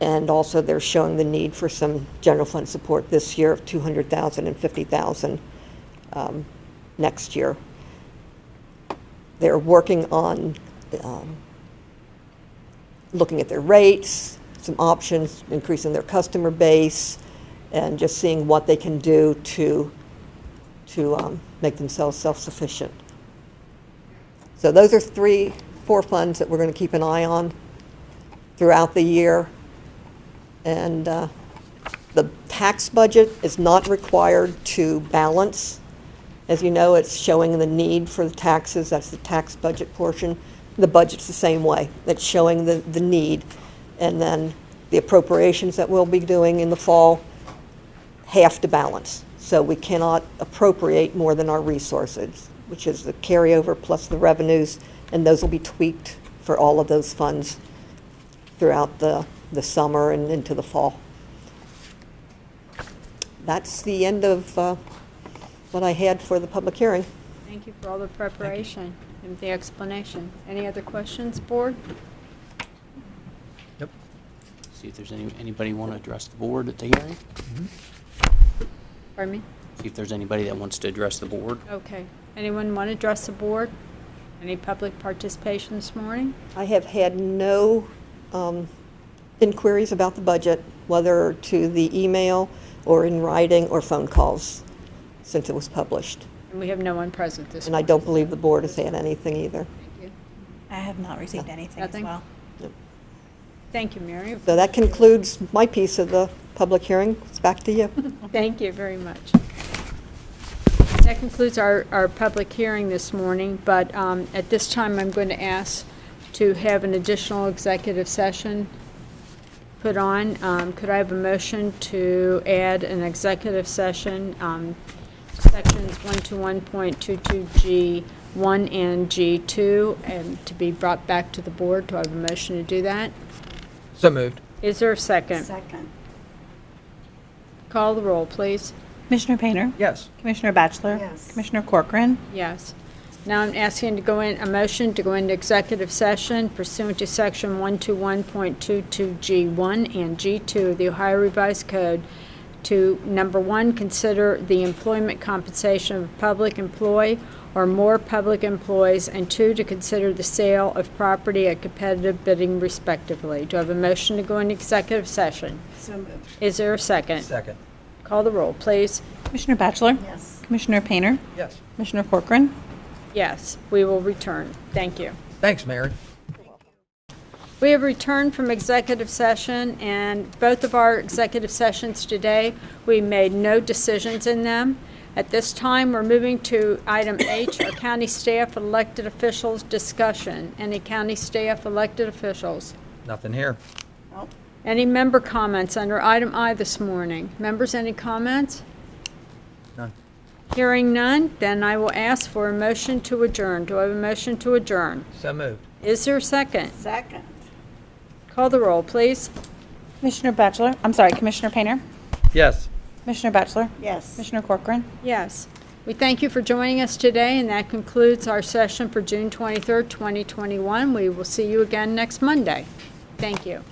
And also, they're showing the need for some general fund support this year of $200,000 and $50,000 next year. They're working on looking at their rates, some options, increasing their customer base, and just seeing what they can do to make themselves self-sufficient. So those are 4 funds that we're going to keep an eye on throughout the year. And the tax budget is not required to balance. As you know, it's showing the need for the taxes. That's the tax budget portion. The budget's the same way. It's showing the need. And then the appropriations that we'll be doing in the fall have to balance. So we cannot appropriate more than our resources, which is the carryover plus the revenues, and those will be tweaked for all of those funds throughout the summer and into the fall. That's the end of what I had for the public hearing. Thank you for all the preparation and the explanation. Any other questions, board? Yep. See if there's anybody want to address the board at the hearing. Pardon me? See if there's anybody that wants to address the board. Okay. Anyone want to address the board? Any public participation this morning? I have had no inquiries about the budget, whether to the email or in writing or phone calls, since it was published. And we have no one present this And morning. I don't believe the board has had anything either. Thank you. I have not received anything as Nothing? well. Thank you, Mary. So that concludes my piece of the public hearing. It's back to you. Thank you very much. That concludes our public hearing this morning, but at this time, I'm going to ask to have an additional executive session put on. Could I have a motion to add an executive session, sections 121.22G1 and G2, and to be brought back to the board? Do I have a motion to do that? So moved. Is there a second? Second. Call the roll, please. Commissioner Painter? Yes. Commissioner Batchelor? Yes. Commissioner Corcoran? Yes. Now I'm asking to go in, a motion to go into executive session pursuant to section 121.22G1 and G2 of the Ohio Revised Code to, number 1, consider the employment compensation of a public employee or more public employees, and 2, to consider the sale of property at competitive bidding respectively. Do I have a motion to go into executive session? So moved. Is there a second? Second. Call the roll, please. Commissioner Batchelor? Yes. Commissioner Painter? Yes. Commissioner Corcoran? Yes, we will return. Thank you. Thanks, Mary. We have returned from executive session, and both of our executive sessions today, we made no decisions in them. At this time, we're moving to item H, our county staff elected officials discussion. Any county staff elected officials? Nothing here. Any member comments under item I this morning? Members, any comments? None. Hearing none, then I will ask for a motion to adjourn. Do I have a motion to adjourn? So moved. Is there a second? Second. Call the roll, please. Commissioner Batchelor? I'm sorry, Commissioner Painter? Yes. Commissioner Batchelor? Yes. Commissioner Corcoran? Yes. We thank you for joining us today, and that concludes our session for June 23rd, 2021. We will see you again next Monday. Thank you.